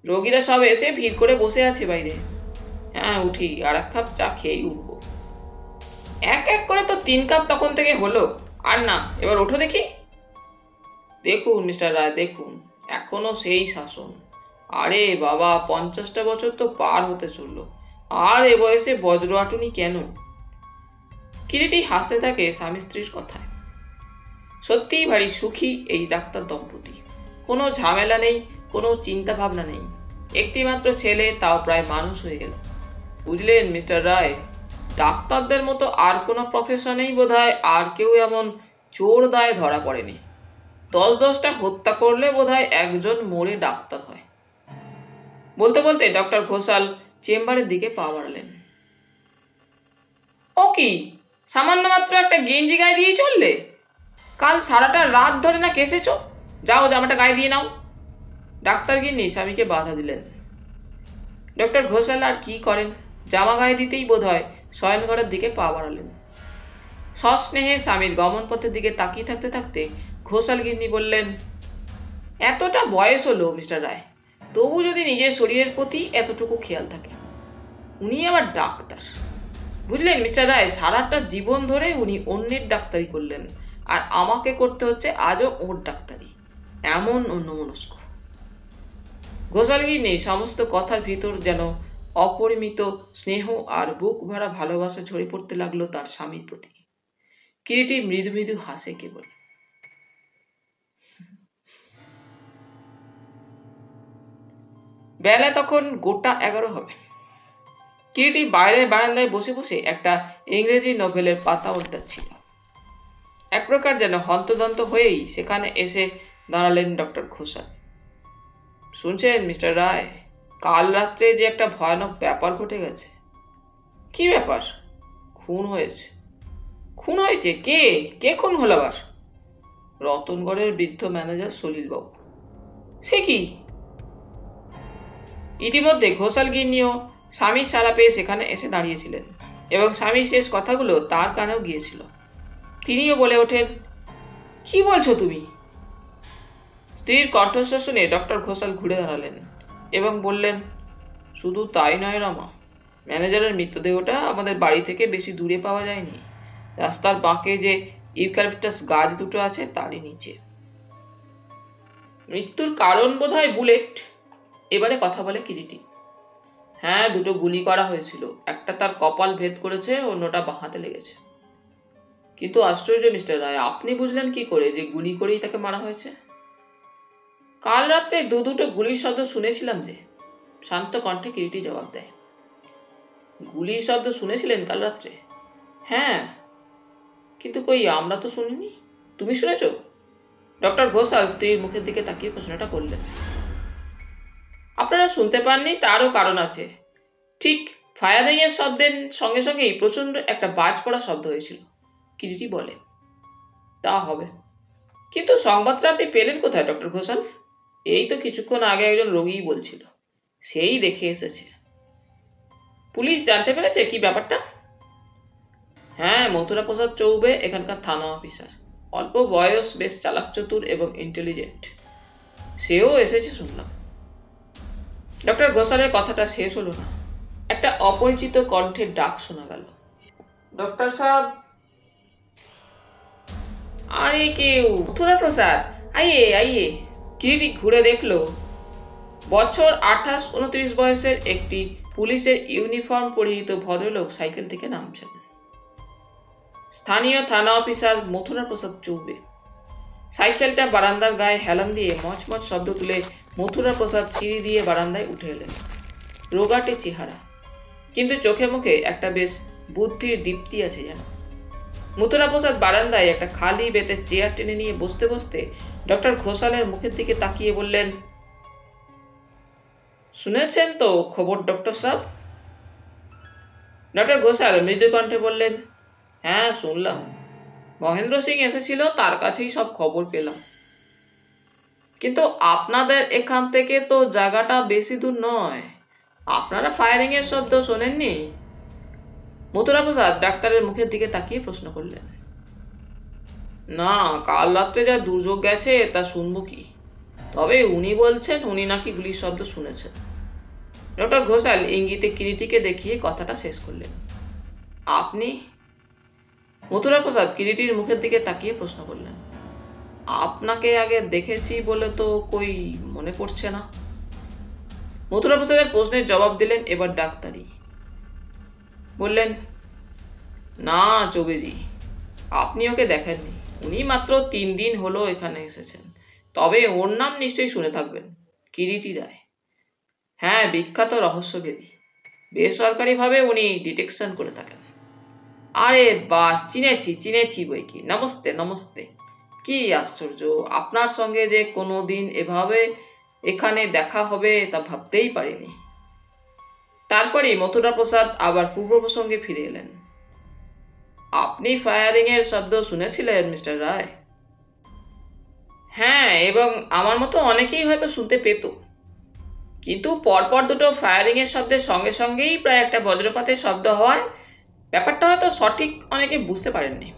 রোগীরা সব এসে ভিড় করে বসে আছে বাইরে। হ্যাঁ উঠি, আর 1 কাপ চা খেয়েই উঠবো। এক এক করে তো 3 কাপ তখন থেকে হলো। আর না, এবার ওঠো দেখি। দেখুন মিস্টার রায়, দেখুন এখনো সেই শাসন। আরে বাবা, 50টা বছর তো পার হতে চললো, আর এ বয়সে বজ্র আটুনি কেন? কিরিটি হাসতে থাকে স্বামী স্ত্রীর কথায়। সত্যিই ভারী সুখী এই ডাক্তার দম্পতি। কোনো ঝামেলা নেই, কোনো চিন্তা ভাবনা নেই। একটি মাত্র ছেলে, তাও প্রায় মানুষ হয়ে গেল। বুঝলেন মিস্টার রায়, ডাক্তারদের মতো আর কোনো প্রফেশনেই বোধহয় আর কেউ এমন চোর দায়ে ধরা পড়েনি। 10-10টা হত্যা করলে বোধহয় একজন মরে ডাক্তার হয়। বলতে বলতে ডক্টর ঘোষাল চেম্বারের দিকে পা বাড়ালেন। ও কি, সামান্য মাত্র একটা গেঞ্জি গায়ে দিয়ে চললে? কাল সারাটা রাত ধরে না কেসেছ, যাও জামাটা গায়ে দিয়ে নাও। ডাক্তার গিন্নি স্বামীকে বাধা দিলেন। ডক্টর ঘোষাল আর কি করেন, জামা গায়ে দিতেই বোধহয় শয়নঘরের দিকে পা বাড়ালেন। সস্নেহে স্বামীর গমনপথের দিকে তাকিয়ে থাকতে থাকতে ঘোষাল গিন্নি বললেন, এতটা বয়স হলো মিস্টার রায়, তবু যদি নিজের শরীরের প্রতি এতটুকু খেয়াল থাকে। উনি আবার ডাক্তার। বুঝলেন মিস্টার রায়, সারাটা জীবন ধরে উনি অন্যের ডাক্তারি করলেন, আর আমাকে করতে হচ্ছে আজও ওর ডাক্তারি। এমন অন্যমনস্ক। ঘোষালগিরি নেই, সমস্ত কথার ভিতর যেন অপরিমিত স্নেহ আর বুক ভরা ভালোবাসা ঝরে পড়তে লাগলো তার স্বামীর প্রতি। কিরিটি মৃদু মৃদু হাসে কেবল। বেলা তখন 11:15 হবে। কিরিটি বাইরের বারান্দায় বসে বসে একটা ইংরেজি নোভেলের পাতা উল্টাচ্ছিল। এক প্রকার যেন হন্তদন্ত হয়েই সেখানে এসে দাঁড়ালেন ডক্টর ঘোষাল। শুনছেন মিস্টার রায়, কাল রাত্রে যে একটা ভয়ানক ব্যাপার ঘটে গেছে। কি ব্যাপার? খুন হয়েছে। খুন হয়েছে? কে কে খুন হলো আবার? রতনগড়ের বৃদ্ধ ম্যানেজার সলিলবাবু। সে কি? ইতিমধ্যে ঘোষাল গিন্নিও স্বামীর সাড়া পেয়ে সেখানে এসে দাঁড়িয়েছিলেন, এবং স্বামীর শেষ কথাগুলো তার কানেও গিয়েছিল। তিনিও বলে ওঠেন, কি বলছো তুমি? স্ত্রীর কণ্ঠস্বর শুনে ডক্টর ঘোষাল ঘুরে দাঁড়ালেন এবং বললেন, শুধু তাই নয় রমা, ম্যানেজারের মৃতদেহটা আমাদের বাড়ি থেকে বেশি দূরে পাওয়া যায়নি। রাস্তার বাঁকে যে ইউক্যালিপটাস গাছ দুটো আছে তারই নিচে। মৃত্যুর কারণ বোধহয় বুলেট। এবারে কথা বলে কিরিটি। হ্যাঁ, 2টো গুলি করা হয়েছিল। একটা তার কপাল ভেদ করেছে, অন্যটা বাঁ হাতে লেগেছে। কিন্তু আশ্চর্য মিস্টার রায়, আপনি বুঝলেন কি করে যে গুলি করেই তাকে মারা হয়েছে? কাল রাত্রে 2-2টো গুলির শব্দ শুনেছিলাম যে। শান্ত কণ্ঠে কিরিটি জবাব দেয়। গুলির শব্দ শুনেছিলেন কাল রাত্রে? হ্যাঁ, কিন্তু কই আমরা তো শুনিনি। তুমি শুনেছ? ডক্টর ঘোষাল স্ত্রীর মুখের দিকে তাকিয়ে প্রশ্নটা করলেন। আপনারা শুনতে পাননি তারও কারণ আছে। ঠিক ফায়ারিং এর শব্দের সঙ্গে সঙ্গেই প্রচন্ড একটা বাজ পড়া শব্দ হয়েছিল, কিরিটি বলে। তা হবে, কিন্তু সংবাদটা আপনি পেলেন কোথায় ডক্টর ঘোষাল? এই তো কিছুক্ষণ আগে একজন রোগী বলছিল, সেই দেখে এসেছে। পুলিশ জানতে পেরেছে কি ব্যাপারটা? হ্যাঁ, মথুরা প্রসাদ চৌবে এখানকার থানা অফিসার, অল্প বয়স, বেশ চালাক চতুর এবং ইন্টেলিজেন্ট। সেও এসেছে শুনলাম। ডক্টর ঘোষালের কথাটা শেষ হলো না, একটা অপরিচিত কণ্ঠের ডাক শোনা গেল। ডক্টর সাহেব। আরে কেউ, মথুরা প্রসাদ, আইয়ে আইয়ে। কিরিটি ঘুরে দেখলো বছর 28-29 বয়সের একটি পুলিশের ইউনিফর্ম পরিহিত ভদ্রলোক সাইকেল থেকে নামছেন। স্থানীয় থানা অফিসার মথুরা প্রসাদ চৌবে। সাইকেলটা বারান্দার গায়ে হেলান দিয়ে মচমচ শব্দ তুলে মথুরা প্রসাদ সিঁড়ি দিয়ে বারান্দায় উঠে এলেন। রোগাটে চেহারা, কিন্তু চোখে মুখে একটা বেশ বুদ্ধির দীপ্তি আছে যেন। মথুরা প্রসাদ বারান্দায় একটা খালি বেতের চেয়ার টেনে নিয়ে বসতে বসতে ডক্টর ঘোষালের মুখের দিকে তাকিয়ে বললেন, শুনেছেন তো খবর ডক্টর সাহেব? ডক্টর ঘোষাল মৃদু কণ্ঠে বললেন, হ্যাঁ শুনলাম। মহেন্দ্র সিং এসেছিল, তার কাছেই সব খবর পেলাম। কিন্তু আপনাদের এখান থেকে তো জায়গাটা বেশি দূর নয়, আপনারা ফায়ারিং এর শব্দ শোনেননি? মথুরা প্রসাদ ডাক্তারের মুখের দিকে তাকিয়ে প্রশ্ন করলেন। না, কাল রাত্রে যা দুর্যোগ গেছে তা শুনবো কি? তবে উনি বলছেন উনি নাকি গুলির শব্দ শুনেছেন। ডক্টর ঘোষাল ইঙ্গিতে কিরিটিকে দেখিয়ে কথাটা শেষ করলেন। আপনি? মথুরা প্রসাদ কিরিটির মুখের দিকে তাকিয়ে প্রশ্ন করলেন। আপনাকে আগে দেখেছি বলে তো কই মনে পড়ছে না। মথুরা প্রসাদের প্রশ্নের জবাব দিলেন এবার ডাক্তারই। বললেন, না চৌবেজি, আপনি ওকে দেখেননি। উনি মাত্র 3 দিন হলো এখানে এসেছেন। তবে ওর নাম নিশ্চয়ই শুনে থাকবেন, কিরিটি রায়। হ্যাঁ, বিখ্যাত রহস্যভেদী। বেসরকারিভাবে উনি ডিটেকশন করে থাকেন। আরে বাস, চিনেছি বই কি। নমস্তে নমস্তে। কি আশ্চর্য, আপনার সঙ্গে যে কোনো দিন এভাবে এখানে দেখা হবে তা ভাবতেই পারিনি। তারপরেই মথুরা প্রসাদ আবার পূর্ব প্রসঙ্গে ফিরে এলেন। আপনি ফায়ারিং এর শব্দ শুনেছিলেন মিস্টার রায়? হ্যাঁ, এবং আমার মতো অনেকেই হয়তো শুনতে পেত। কিন্তু পরপর দুটো ফায়ারিং এর শব্দের সঙ্গে সঙ্গেই প্রায় একটা বজ্রপাতের শব্দ হওয়ায় ব্যাপারটা হয়তো সঠিক অনেকে বুঝতে পারেননি।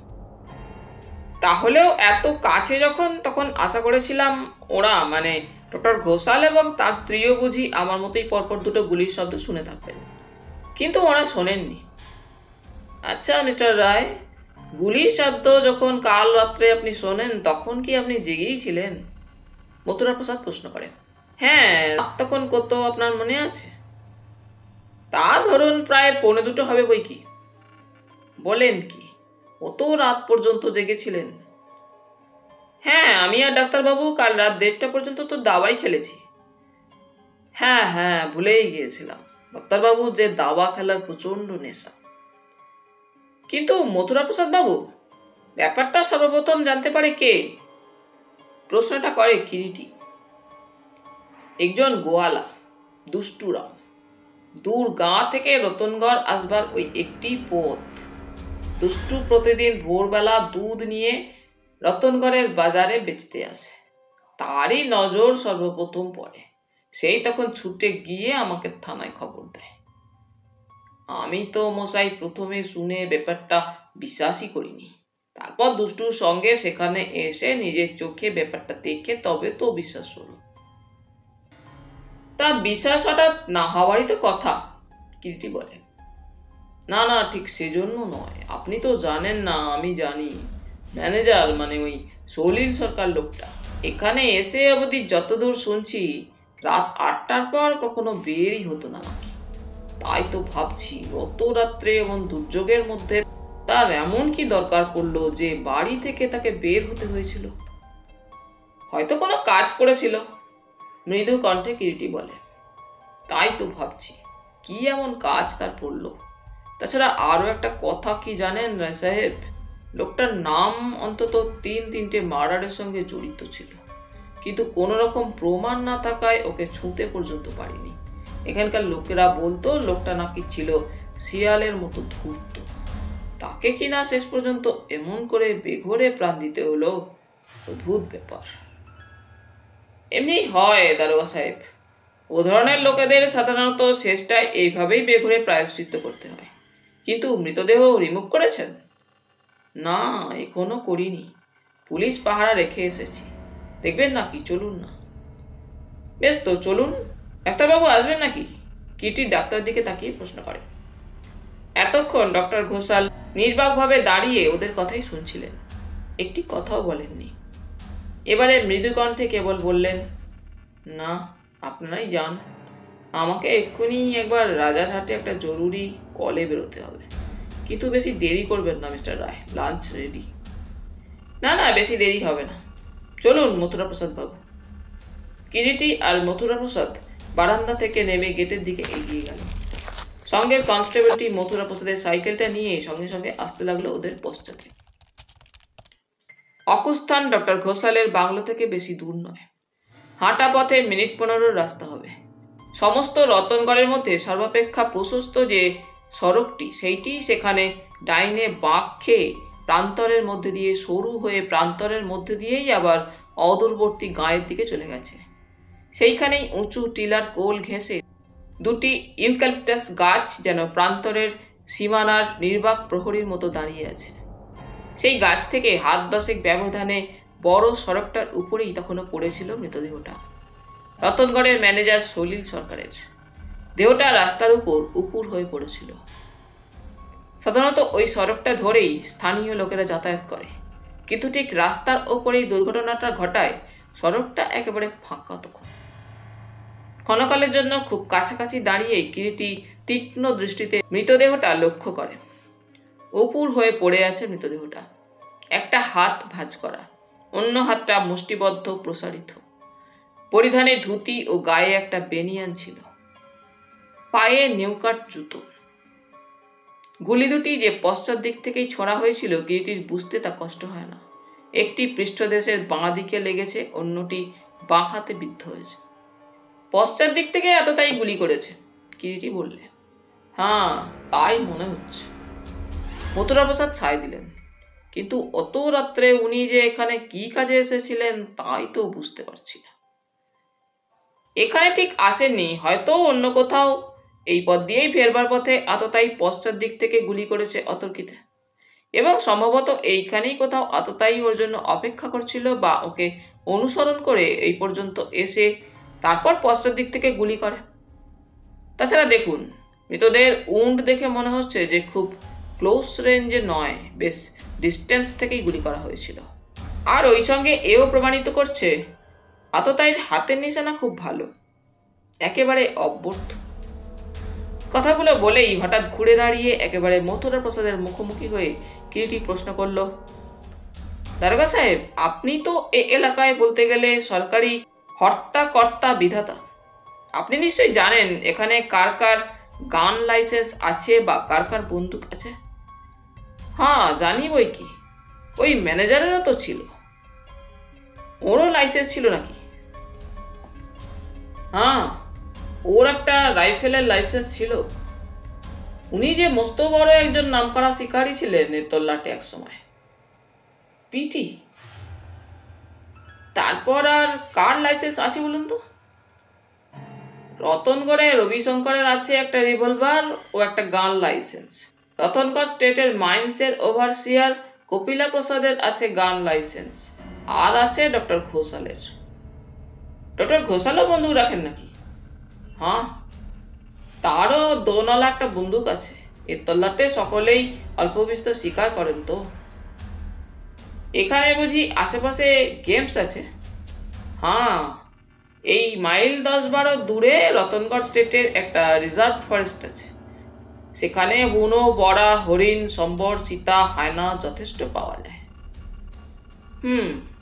তাহলেও এত কাছে যখন, তখন আশা করেছিলাম ওরা, মানে ডক্টর ঘোষাল এবং তার স্ত্রীও বুঝি আমার মতোই পরপর দুটো গুলির শব্দ শুনে থাকবেন। কিন্তু ওরা শোনেননি। আচ্ছা মিস্টার রায়, গুলির শব্দ যখন কাল রাত্রে আপনি শোনেন তখন কি আপনি জেগেই ছিলেন? মথুরা প্রসাদ প্রশ্ন করে। হ্যাঁ, তখন কত আপনার মনে আছে? তা ধরুন প্রায় 1:45 হবে বই কি। বলেন কি, অত রাত পর্যন্ত জেগেছিলেন? হ্যাঁ, আমি আর ডাক্তারবাবু কাল রাত 1:30টা পর্যন্ত তো দাবাই খেলেছি। হ্যাঁ, ভুলেই গিয়েছিলাম। ডাক্তারবাবু যে দাবা খেলার প্রচন্ড নেশা। কিন্তু মথুরা প্রসাদ বাবু, ব্যাপারটা সর্বপ্রথম জানতে পারে কে? প্রশ্নটা করে কিরিটি। একজন গোয়ালা, দুষ্টুরাম। দূর গাঁ থেকে রতনগড় আসবার ওই একটি পথ। দুষ্টু প্রতিদিন ভোরবেলা দুধ নিয়ে রতনগড়ের বাজারে বেচতে আসে। তারই নজর সর্বপ্রথম পড়ে। সেই তখন ছুটে গিয়ে আমাকে থানায় খবর দেয়। আমি তো মশাই প্রথমে শুনে ব্যাপারটা বিশ্বাসই করিনি। তারপর দুষ্টুর সঙ্গে সেখানে এসে নিজের চোখে ব্যাপারটা দেখে তবে তো বিশ্বাস হলো। তা বিশ্বাস হঠাৎ না হওয়ারই তো কথা, কিরিটি বলে। না, ঠিক সেজন্য নয়। আপনি তো জানেন না, আমি জানি। ম্যানেজার, মানে ওই সলিল সরকার লোকটা, এখানে এসে অবধি যতদূর শুনছি রাত 8টার পর কখনো বেরই হতো না নাকি। তাই তো ভাবছি অত রাত্রে এবং দুর্যোগের মধ্যে তার এমন কি দরকার পড়লো যে বাড়ি থেকে তাকে বের হতে হয়েছিল। হয়তো কোনো কাজ করেছিল, মৃদু কণ্ঠে কিরিটি বলে। তাই তো ভাবছি কি এমন কাজ তার পড়লো। তাছাড়া আরো একটা কথা কি জানেন রায় সাহেব, লোকটার নাম অন্তত 3-3টে মার্ডারের সঙ্গে জড়িত ছিল, কিন্তু কোনো রকম প্রমাণ না থাকায় ওকে ছুঁতে পর্যন্ত পারিনি। এখানকার লোকেরা বলতো লোকটা নাকি ছিল শিয়ালের মতো ধূর্ত। তাকে কিনা শেষ পর্যন্ত এমন করে বেঘরে প্রাণ দিতে হলো। অদ্ভুত ব্যাপার। এমনি হয় দারোগা সাহেব, ও ধরনের লোকেদের সাধারণত শেষটায় এইভাবেই বেঘরে প্রায়শ্চিত্ত করতে হয়। কিন্তু মৃতদেহ রিমুভ করেছেন? না, এখনো করিনি। পুলিশ পাহারা রেখে এসেছি। দেখবেন নাকি? চলুন না। বেশ তো চলুন। ডাক্তারবাবু আসবেন নাকি? কিরিটি ডাক্তার দিকে তাকিয়ে প্রশ্ন করে। এতক্ষণ ডক্টর ঘোষাল নির্বাকভাবে দাঁড়িয়ে ওদের কথাই শুনছিলেন। একটি কথাও বলেননি। এবারে মৃদু কণ্ঠে কেবল বললেন, না, আপনারাই যান, আমাকে এক্ষুনি একবার রাজারহাটে একটা জরুরি কলে বেরোতে হবে, কিন্তু বেশি দেরি করবেন না মিস্টার রায়, লাঞ্চ রেডি। না না, বেশি দেরি হবে না, চলুন মথুরাপ্রসাদ বাবু। কিরিটি আর মথুরাপ্রসাদ বারান্দা থেকে নেমে গেটের দিকে এগিয়ে গেল। সঙ্গের কনস্টেবলটি মথুরাপ্রসাদের সাইকেলটা নিয়ে সঙ্গে সঙ্গে আসতে লাগলো ওদের পশ্চাতে। অকুস্থান ডক্টর ঘোষালের বাংলো থেকে বেশি দূর নয়, হাঁটা পথে মিনিট 15 রাস্তা হবে। সমস্ত রতনগড়ের মধ্যে সর্বাপেক্ষা প্রশস্ত যে সড়কটি, সেইটি সেখানে ডাইনে বাঁক খেয়ে প্রান্তরের মধ্যে দিয়ে সরু হয়ে প্রান্তরের মধ্যে দিয়েই আবার অদূরবর্তী গাঁয়ের দিকে চলে গেছে। সেইখানেই উঁচু টিলার কোল ঘেঁষে দুটি ইউক্যালিপটাস গাছ যেন প্রান্তরের সীমানার নির্বাক প্রহরীর মতো দাঁড়িয়ে আছে। সেই গাছ থেকে হাত 10 ব্যবধানে বড় সড়কটার উপরেই তখনও পড়েছিল মৃতদেহটা, রতনগড়ের ম্যানেজার সলিল সরকারের। দেহটা রাস্তার উপর উপুর হয়ে পড়েছিল। সাধারণত ওই সড়কটা ধরেই স্থানীয় লোকেরা যাতায়াত করে, কিন্তু ঠিক রাস্তার ওপরেই দুর্ঘটনাটা ঘটায় সড়কটা একেবারে ফাঁকা। তখন ক্ষণকালের জন্য খুব কাছাকাছি দাঁড়িয়ে কিরিটি তীক্ষ্ণ দৃষ্টিতে মৃতদেহটা লক্ষ্য করে। উপুর হয়ে পড়ে আছে মৃতদেহটা, একটা হাত ভাঁজ করা, অন্য হাতটা মুষ্টিবদ্ধ প্রসারিত। পরিধানে ধুতি ও গায়ে একটা বেনিয়ান ছিল, পায়ে নিউকাট জুতো। গুলি দুটি যে পশ্চাৎ দিক থেকেই ছোড়া হয়েছিল কিরিটির বুঝতে তা কষ্ট হয় না। একটি পৃষ্ঠদেশের বাঁ দিকে লেগেছে, অন্যটি বাঁ হাতে বিদ্ধ হয়েছে। পশ্চাৎ দিক থেকে এতটাই গুলি করেছে, কিরিটি বললে। হ্যাঁ, তাই মনে হচ্ছে। মথুরাপ্রসাদ সায় দিলেন, কিন্তু অত রাত্রে উনি যে এখানে কি কাজে এসেছিলেন তাই তো বুঝতে পারছি না। এখানে ঠিক আসেননি, হয়তো অন্য কোথাও এই পথ দিয়েই ফেরবার পথে আততায়ী পশ্চাৎ দিক থেকে গুলি করেছে অতর্কিতে, এবং সম্ভবত এইখানেই কোথাও আততায়ী ওর জন্য অপেক্ষা করছিল বা ওকে অনুসরণ করে এই পর্যন্ত এসে তারপর পশ্চাৎ দিক থেকে গুলি করে। তাছাড়া দেখুন, মৃতদের উন্ড দেখে মনে হচ্ছে যে খুব ক্লোজ রেঞ্জে নয়, বেশ ডিস্টেন্স থেকেই গুলি করা হয়েছিল। আর ওই সঙ্গে এও প্রমাণিত করছে আততায়ীর হাতের নিশানা খুব ভালো, একেবারে অব্যর্থ। কথাগুলো বলেই হঠাৎ ঘুরে দাঁড়িয়ে একেবারে মথুরাপ্রসাদের মুখোমুখি হয়ে কিরিটি প্রশ্ন করল, দারোগা সাহেব, আপনি তো এ এলাকায় বলতে গেলে সরকারি হর্তা কর্তা বিধাতা। আপনি নিশ্চয়ই জানেন এখানে কার কার গান লাইসেন্স আছে বা কার কার বন্দুক আছে। হ্যাঁ, জানি বই কি, ওই ম্যানেজারেরও তো ছিল। ওরও লাইসেন্স ছিল নাকি? হ্যাঁ, ওর একটা রাইফেলের লাইসেন্স ছিল। উনি যে মস্ত বড় একজন নামকরা শিকারী ছিলেন এর তল্লাটে এক সময়। পিটি? তারপর আর কার লাইসেন্স আছে বলুন তো? রতনগড়ে রবিশঙ্করের আছে একটা রিভলভার ও একটা গান লাইসেন্স। রতনগড় স্টেটের মাইন্সের ওভারসিয়ার কপিলা প্রসাদের আছে গান লাইসেন্স, আর আছে ডক্টর ঘোষালের। ডক্টর ঘোষালও বন্দুক রাখেন নাকি? হ্যাঁ, তারও দোনালা একটা বন্দুক আছে। এর তল্লাটে সকলেই অল্প বিস্তর শিকার করেন তো। এখানে বুঝি আশেপাশে গেমস আছে? হ্যাঁ, এই মাইল 10-12 দূরে রতনগড় স্টেটের একটা রিজার্ভ ফরেস্ট আছে। সেখানে বুনো, বড়া, হরিণ, সম্বর, চিতা, হায়না যথেষ্ট পাওয়া যায়।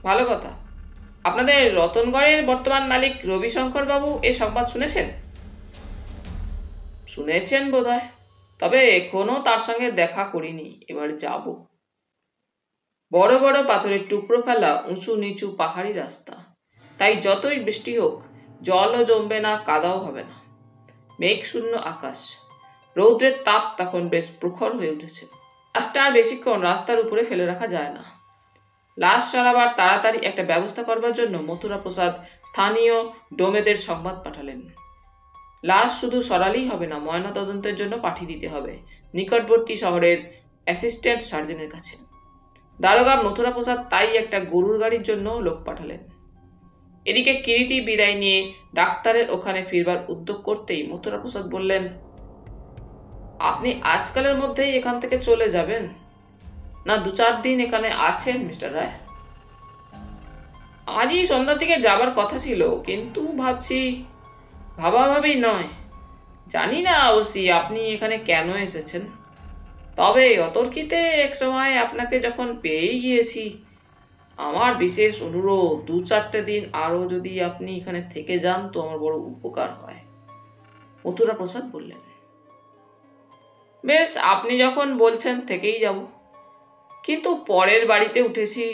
ভালো কথা। আপনাদের রতনগড়ের বর্তমান মালিক রবিশঙ্কর বাবু এ সংবাদ শুনেছেন? শুনেছেন বোধহয়, তবে এখনো তার সঙ্গে দেখা করিনি, এবার যাব। বড় বড় পাথরের টুকরো ফেলা উঁচু নিচু পাহাড়ি রাস্তা, তাই যতই বৃষ্টি হোক জলও জমবে না, কাদাও হবে না। মেঘ শূন্য আকাশ, রৌদ্রের তাপ তখন বেশ প্রখর হয়ে উঠেছে। লাশটা আর বেশিক্ষণ রাস্তার উপরে ফেলে রাখা যায় না। লাশ সরাবার তাড়াতাড়ি একটা ব্যবস্থা করবার জন্য মথুরাপ্রসাদ স্থানীয় ডোমেদের সংবাদ পাঠালেন। লাশ শুধু সরালেই হবে না, ময়না তদন্তের জন্য পাঠিয়ে দিতে হবে নিকটবর্তী শহরের অ্যাসিস্ট্যান্ট সার্জনের কাছে। দারোগা মথুরাপ্রসাদ তাই একটা গরুর গাড়ির জন্য লোক পাঠালেন। এদিকে কিরিটি বিদায় নিয়ে ডাক্তারের ওখানে ফিরবার উদ্যোগ করতেই মথুরাপ্রসাদ বললেন, আপনি আজকালের মধ্যেই এখান থেকে চলে যাবেন? না 2-4 দিন এখানে আছেন মিস্টার রায়? আজই সন্ধ্যার দিকে যাবার কথা ছিল, কিন্তু ভাবছি ভাবাভাবি নয়। জানি না অবশ্যই আপনি এখানে কেন এসেছেন, তবে অতর্কিতে এক সময় আপনাকে যখন পেয়েই গিয়েছি, আমার বিশেষ অনুরোধ 2-4টে দিন আরও যদি আপনি এখানে থেকে যান তো আমার বড় উপকার হয়। মথুরা প্রসাদ বললেন, বেশ, আপনি যখন বলছেন থেকেই যাব, কিন্তু পরের বাড়িতে উঠেছি।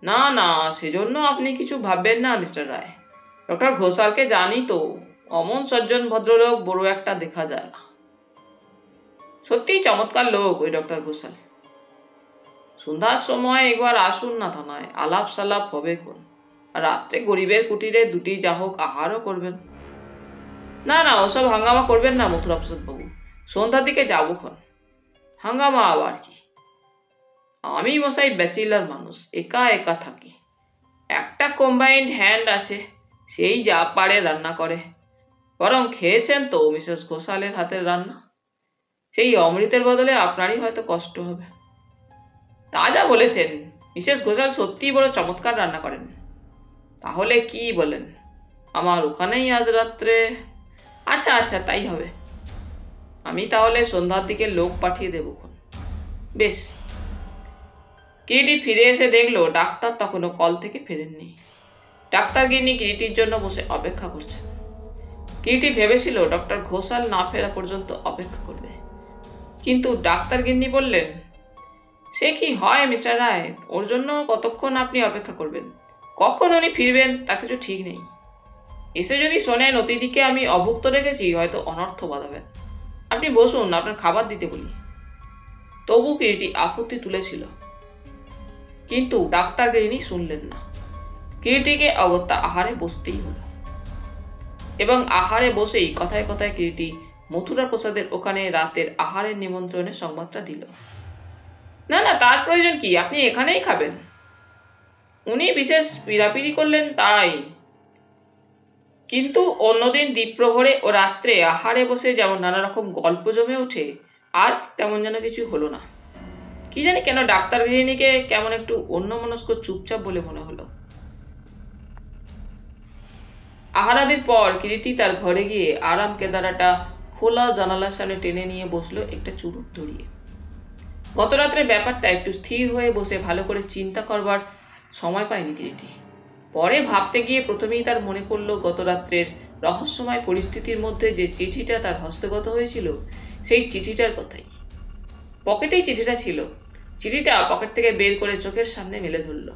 না না, সেজন্য আপনি কিছু ভাববেন না মিস্টার রায়। ডক্টর ঘোষালকে জানি তো, অমন সজ্জন ভদ্রলোক বড় একটা দেখা যায় না। সত্যিই চমৎকার লোক ওই ডক্টর ঘোষাল। সন্ধ্যার সময় একবার আসুন না থানায়, আলাপ সালাপ হবে কোন, আর রাত্রে গরিবের কুটিরে 2টি যা হোক আহারও করবেন। না না, ওসব হাঙ্গামা করবেন না মথুরা প্রসাদ বাবু, সন্ধ্যার দিকে যাবো খন। হাঙ্গামা আবার কি? আমি মশাই ব্যাচেলার মানুষ, একা একা থাকি। একটা কম্বাইন্ড হ্যান্ড আছে, সেই যা পারে রান্না করে। বরং খেয়েছেন তো মিসেস ঘোষালের হাতের রান্না, সেই অমৃতের বদলে আপনারই হয়তো কষ্ট হবে। তা যা বলেছেন, মিসেস ঘোষাল সত্যিই বড় চমৎকার রান্না করেন। তাহলে কি বলেন, আমার ওখানেই আজ রাত্রে? আচ্ছা আচ্ছা, তাই হবে। আমি তাহলে সন্ধ্যার দিকে লোক পাঠিয়ে দেব। বেশ। কিরিটি ফিরে এসে দেখলো ডাক্তার তখনও কল থেকে ফেরেননি। ডাক্তার গিন্নি কিরিটির জন্য বসে অপেক্ষা করছেন। কিরিটি ভেবেছিল ডক্টর ঘোষাল না ফেরা পর্যন্ত অপেক্ষা করবে, কিন্তু ডাক্তার গিন্নি বললেন, সে কি হয় মিস্টার রায়, ওর জন্য কতক্ষণ আপনি অপেক্ষা করবেন? কখন উনি ফিরবেন তা কিছু ঠিক নেই। এসে যদি শোনেন অতিথিকে আমি অভুক্ত রেখেছি, হয়তো অনর্থ বাঁধাবেন। আপনি বসুন, আপনার খাবার দিতে বলি। তবু কিরিটি আপত্তি তুলেছিল, কিন্তু ডাক্তার গিন্নি শুনলেন না। কিরিটিকে অগত্যা আহারে বসতেই হলো, এবং আহারে বসেই কথায় কথায় কিরিটি মথুরা প্রসাদের ওখানে রাতের আহারের নিমন্ত্রণের সংবাদটা দিল। না না, তার প্রয়োজন কি, আপনি এখানেই খাবেন। উনি বিশেষ পিড়াপিড়ি করলেন তাই। কিন্তু অন্যদিন দ্বীপ্রহরে ও রাত্রে আহারে বসে যেমন নানা রকম গল্প জমে ওঠে, আজ তেমন যেন কিছু হলো না। কি জানি কেন ডাক্তার গৃহিণীকে কেমন একটু অন্যমনস্ক চুপচাপ বলে মনে হলো। আহারাদির পর কিরিটি তার ঘরে গিয়ে আরাম কেদারাটা খোলা জানালার সামনে টেনে নিয়ে বসলো একটা চুরুট ধরিয়ে। গত রাত্রের ব্যাপারটা একটু স্থির হয়ে বসে ভালো করে চিন্তা করবার সময় পায়নি কিরিটি। পরে ভাবতে গিয়ে প্রথমেই তার মনে পড়ল গত রাত্রের রহস্যময় পরিস্থিতির মধ্যে যে চিঠিটা তার হস্তগত হয়েছিল, সেই চিঠিটার কথাই। পকেটেই চিঠিটা ছিল। চিঠিটা পকেট থেকে বের করে চোখের সামনে মেলে ধরল।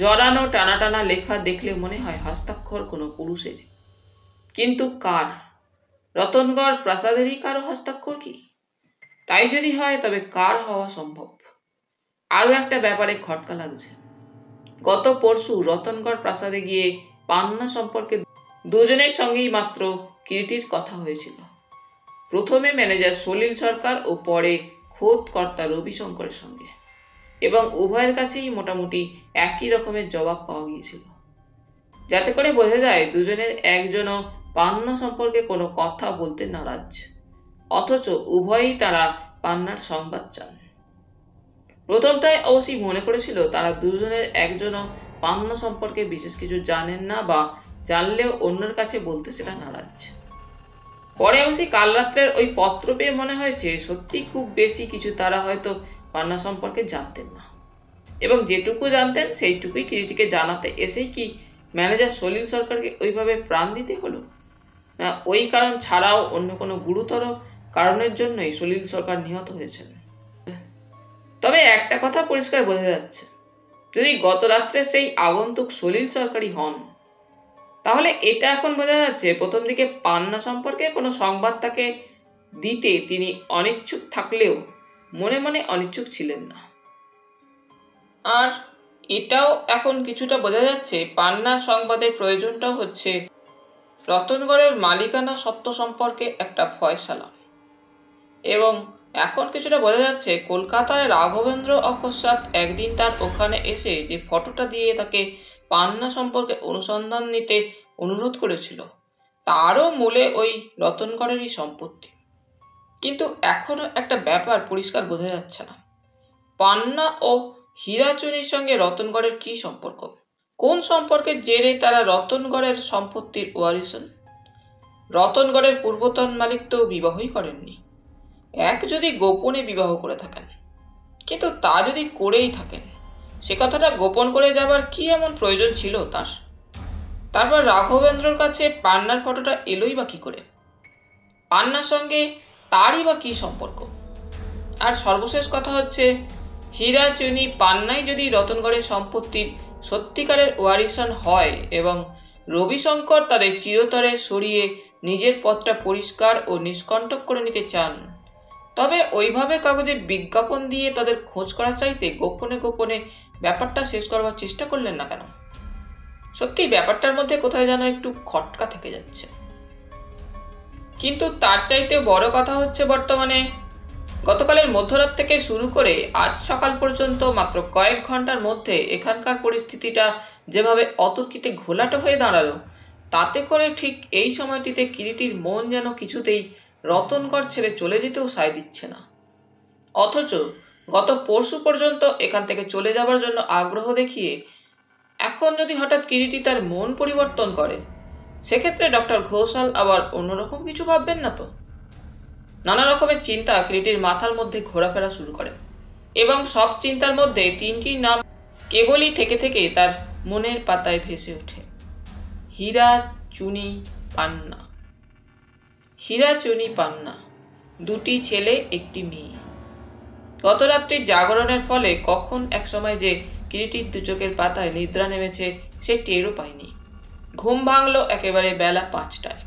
জড়ানো টানা টানা লেখা দেখলে মনে হয় হস্তাক্ষর কোনো পুরুষের, কিন্তু কার? রতনগড় প্রাসাদেরই কারো হস্তাক্ষর কি? তাই যদি হয় তবে কার হওয়া সম্ভব? আরও একটা ব্যাপারে খটকা লাগছে। গত পরশু রতনগড় প্রাসাদে গিয়ে পান্না সম্পর্কে দুজনের সঙ্গেই মাত্র কিরিটির কথা হয়েছিল। প্রথমে ম্যানেজার সলিল সরকার ও পরে খোদ কর্তা রবিশঙ্করের সঙ্গে, এবং উভয়ের কাছেই মোটামুটি একই রকমের জবাব পাওয়া গিয়েছিল, যাতে করে বোঝা যায় দুজনের একজনও পান্না সম্পর্কে কোনো কথা বলতে নারাজ, অথচ উভয়ই তারা পান্নার সংবাদ চান। প্রথমটাই অবশ্যই মনে করেছিল তারা দুজনের একজনও পান্না সম্পর্কে বিশেষ কিছু জানেন না, বা জানলেও অন্যের কাছে বলতে সেটা নারাজ। পরে অবশ্যই কাল রাত্রের ওই পত্র পেয়ে মনে হয়েছে সত্যি খুব বেশি কিছু তারা হয়তো পান্না সম্পর্কে জানতেন না, এবং যেটুকু জানতেন সেইটুকুই কিরিটিকে জানাতে এসেই কি ম্যানেজার সলিল সরকারকে ওইভাবে প্রাণ দিতে হলো, না ওই কারণ ছাড়াও অন্য কোনো গুরুতর কারণের জন্যই সলিল সরকার নিহত হয়েছেন? তবে একটা কথা পরিষ্কার বোঝা যাচ্ছে, যদি গত রাত্রে সেই আগন্তুক সলিল সরকারই হন, তাহলে এটা এখন বোঝা যাচ্ছে প্রথম দিকে পান্না সম্পর্কে কোনো সংবাদ তাকে দিতে তিনি অনিচ্ছুক থাকলেও মনে মনে অনিচ্ছুক ছিলেন না। আর এটাও এখন কিছুটা বোঝা যাচ্ছে পান্না সংবাদের প্রয়োজনটাও হচ্ছে রতনগড়ের মালিকানা সত্ত্ব সম্পর্কে একটা ফয়সালা। এবং এখন কিছুটা বোঝা যাচ্ছে কলকাতায় রাঘবেন্দ্র অকস্মাৎ একদিন তার ওখানে এসে যে ফটোটা দিয়ে তাকে পান্না সম্পর্কে অনুসন্ধান নিতে অনুরোধ করেছিল, তারও মূলে ওই রতনগড়েরই সম্পত্তি। কিন্তু এখনও একটা ব্যাপার পরিষ্কার বোঝা যাচ্ছে না, পান্না ও হীরাচুনির সঙ্গে রতনগড়ের কি সম্পর্ক? কোন সম্পর্কের জেরে তারা রতনগড়ের সম্পত্তির ওয়ারিশ হন? রতনগড়ের পূর্বতন মালিক তো বিবাহই করেননি। এক যদি গোপনে বিবাহ করে থাকেন, কিন্তু তা যদি করেই থাকেন, সে কথাটা গোপন করে যাবার কি এমন প্রয়োজন ছিল তার? তারপর রাঘবেন্দ্রর কাছে পান্নার ফটোটা এলোই বা কি করে? পান্নার সঙ্গে তারই বা কি সম্পর্ক? আর সর্বশেষ কথা হচ্ছে, হীরাচুনি পান্নাই যদি রতনগড়ের সম্পত্তির সত্যিকারের ওয়ারিশান হয় এবং রবিশঙ্কর তাদের চিরতরে সরিয়ে নিজের পথটা পরিষ্কার ও নিষ্কণ্টক করে নিতে চান, তবে ওইভাবে কাগজে বিজ্ঞাপন দিয়ে তাদের খোঁজ করার চাইতে গোপনে গোপনে ব্যাপারটা শেষ করবার চেষ্টা করলেন না কেন? সত্যি ব্যাপারটার মধ্যে কোথায় যেন একটু খটকা থেকে যাচ্ছে। কিন্তু তার চাইতে বড় কথা হচ্ছে, বর্তমানে গতকালের মধ্যরাত থেকে শুরু করে আজ সকাল পর্যন্ত মাত্র কয়েক ঘন্টার মধ্যে এখানকার পরিস্থিতিটা যেভাবে অতর্কিতে ঘোলাটে হয়ে দাঁড়ালো, তাতে করে ঠিক এই সময়টিতে কিরিটির মন যেন কিছুতেই রতনগড় ছেড়ে চলে যেতেও সায় দিচ্ছে না। অথচ গত পরশু পর্যন্ত এখান থেকে চলে যাবার জন্য আগ্রহ দেখিয়ে এখন যদি হঠাৎ কিরিটি তার মন পরিবর্তন করে, সেক্ষেত্রে ডক্টর ঘোষাল আবার অন্যরকম কিছু ভাববেন না তো? নানা রকমের চিন্তা কিরিটির মাথার মধ্যে ঘোরাফেরা শুরু করে এবং সব চিন্তার মধ্যে তিনটি নাম কেবলই থেকে থেকে তার মনের পাতায় ভেসে ওঠে: হীরাচুনি পান্না। হীরাচুনি পান্না, দুটি ছেলে একটি মেয়ে। গত রাত্রির জাগরণের ফলে কখন একসময় যে কিরিটির দু চোখের পাতায় নিদ্রা নেমেছে সে টেরও পায়নি। ঘুম ভাঙল একেবারে বেলা 5টায়,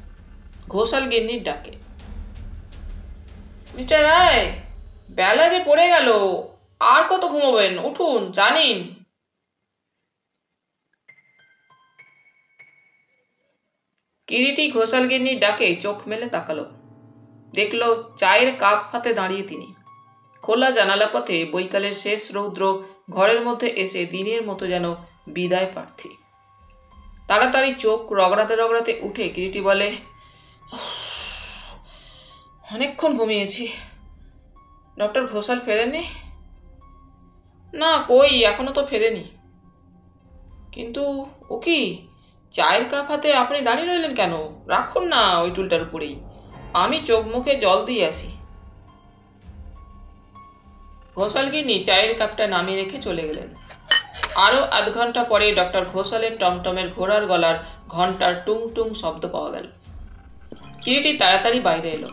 ঘোষাল গিন্নির ডাকে। মিস্টার রায়, বেলা যে পড়ে গেল, আর কত ঘুমোবেন? উঠুন, জানিন। কিরিটি ঘোষাল গিন্নির ডাকে চোখ মেলে তাকালো। দেখল চায়ের কাপ হাতে দাঁড়িয়ে তিনি। খোলা জানালা পথে বৈকালের শেষ রৌদ্র ঘরের মধ্যে এসে দিনের মতো যেন বিদায় প্রার্থী। তাড়াতাড়ি চোখ রগড়াতে রগড়াতে উঠে কিরিটি বলে, অনেকক্ষণ ঘুমিয়েছি। ডক্টর ঘোষাল ফেরেননি? না, কই, এখনো তো ফেরেনি। কিন্তু ও কি, চায়ের কাপ হাতে আপনি দাঁড়িয়ে রইলেন কেন? রাখুন না ওই টুলটার উপরেই, আমি চোখ মুখে জল দিয়ে আসি। ঘোষাল গিন্নি চায়ের কাপটা নামিয়ে রেখে চলে গেলেন। আরও আধ ঘন্টা পরে ডক্টর ঘোষালের টমটমের ঘোড়ার গলার ঘন্টার টুং টুং শব্দ পাওয়া গেল। কিরিটি তাড়াতাড়ি বাইরে এলো।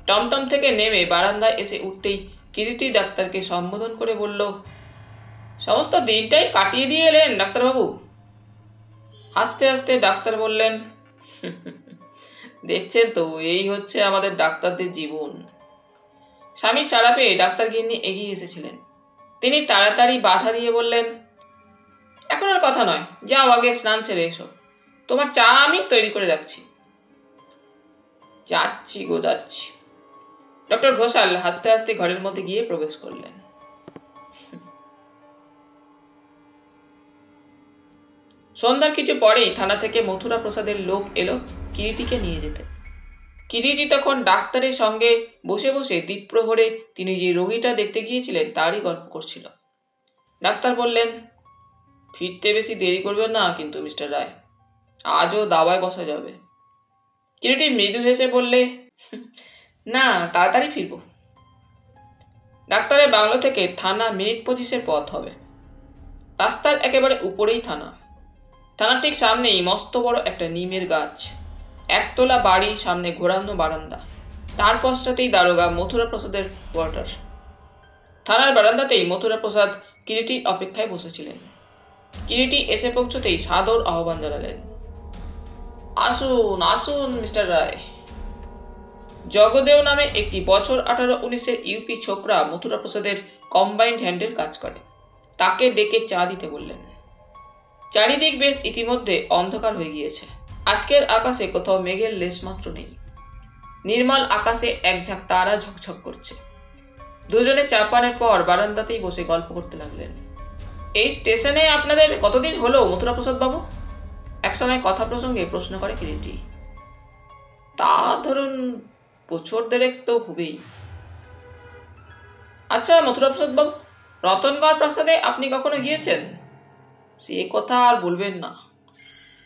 টমটম থেকে নেমে বারান্দায় এসে উঠতেই কিরিটি ডাক্তারকে সম্বোধন করে বলল, সমস্ত দিনটাই কাটিয়ে দিয়ে এলেন ডাক্তারবাবু? হাসতে হাসতে ডাক্তার বললেন, দেখছেন তো, এই হচ্ছে আমাদের ডাক্তারদের জীবন। স্বামীর সাড়া পেয়ে ডাক্তার গিন্নি এগিয়ে এসেছিলেন। তিনি তাড়াতাড়ি বাধা দিয়ে বললেন, এখন আর কথা নয়, যাও আগে স্নান সেরে এসো, তোমার চা আমি তৈরি করে রাখছি। যাচ্ছি গো, যাচ্ছি। ডক্টর ঘোষাল হাসতে হাসতে ঘরের মধ্যে গিয়ে প্রবেশ করলেন। সন্ধ্যার কিছু পরেই থানা থেকে মথুরা প্রসাদের লোক এলো কিরিটিকে নিয়ে যেতে। কিরিটি তখন ডাক্তারের সঙ্গে বসে বসে দ্বীপ্রহরে তিনি যে রোগীটা দেখতে গিয়েছিলেন তারই গল্প করছিল। ডাক্তার বললেন, ফিরতে বেশি দেরি করবেন না কিন্তু মিস্টার রায়, আজও দাওয়ায় বসা যাবে। কিরিটি মৃদু হেসে বললে, না, তাড়াতাড়ি ফিরব। ডাক্তারের বাংলো থেকে থানা মিনিট 25-এর পথ হবে। রাস্তার একেবারে উপরেই থানা। থানার ঠিক সামনেই মস্ত বড় একটা নিমের গাছ, একতলা বাড়ি, সামনে ঘোরানো বারান্দা, তার পশ্চাতেই দারোগা মথুরা প্রসাদের কোয়ার্টার। থানার বারান্দাতেই মথুরা প্রসাদ কিরিটির অপেক্ষায় বসেছিলেন। কিরিটি এসে পৌঁছতেই সাদর আহ্বান জানালেন, আসুন আসুন মিস্টার রায়। জগদেও নামে একটি বছর 18-19-এর ইউপি ছোকরা মথুরা প্রসাদের কম্বাইন্ড হ্যান্ডের কাজ করে। তাকে ডেকে চা দিতে বললেন। চারিদিক বেশ ইতিমধ্যে অন্ধকার হয়ে গিয়েছে। আজকের আকাশে কোথাও মেঘের লেশমাত্র নেই। নির্মল আকাশে এক ঝাঁক তারা ঝকঝক করছে। দুজনে চা পানের পর বারান্দাতেই বসে গল্প করতে লাগলেন। এই স্টেশনে আপনাদের কতদিন হলো মথুরা প্রসাদ বাবু? একসময় কথা প্রসঙ্গে প্রশ্ন করে কিরিটি। তা ধরুন বছর দেড়েক তো হবেই। আচ্ছা মথুরা প্রসাদ বাবু, রতনগড় প্রাসাদে আপনি কখনো গিয়েছেন? সে কথা আর বলবেন না।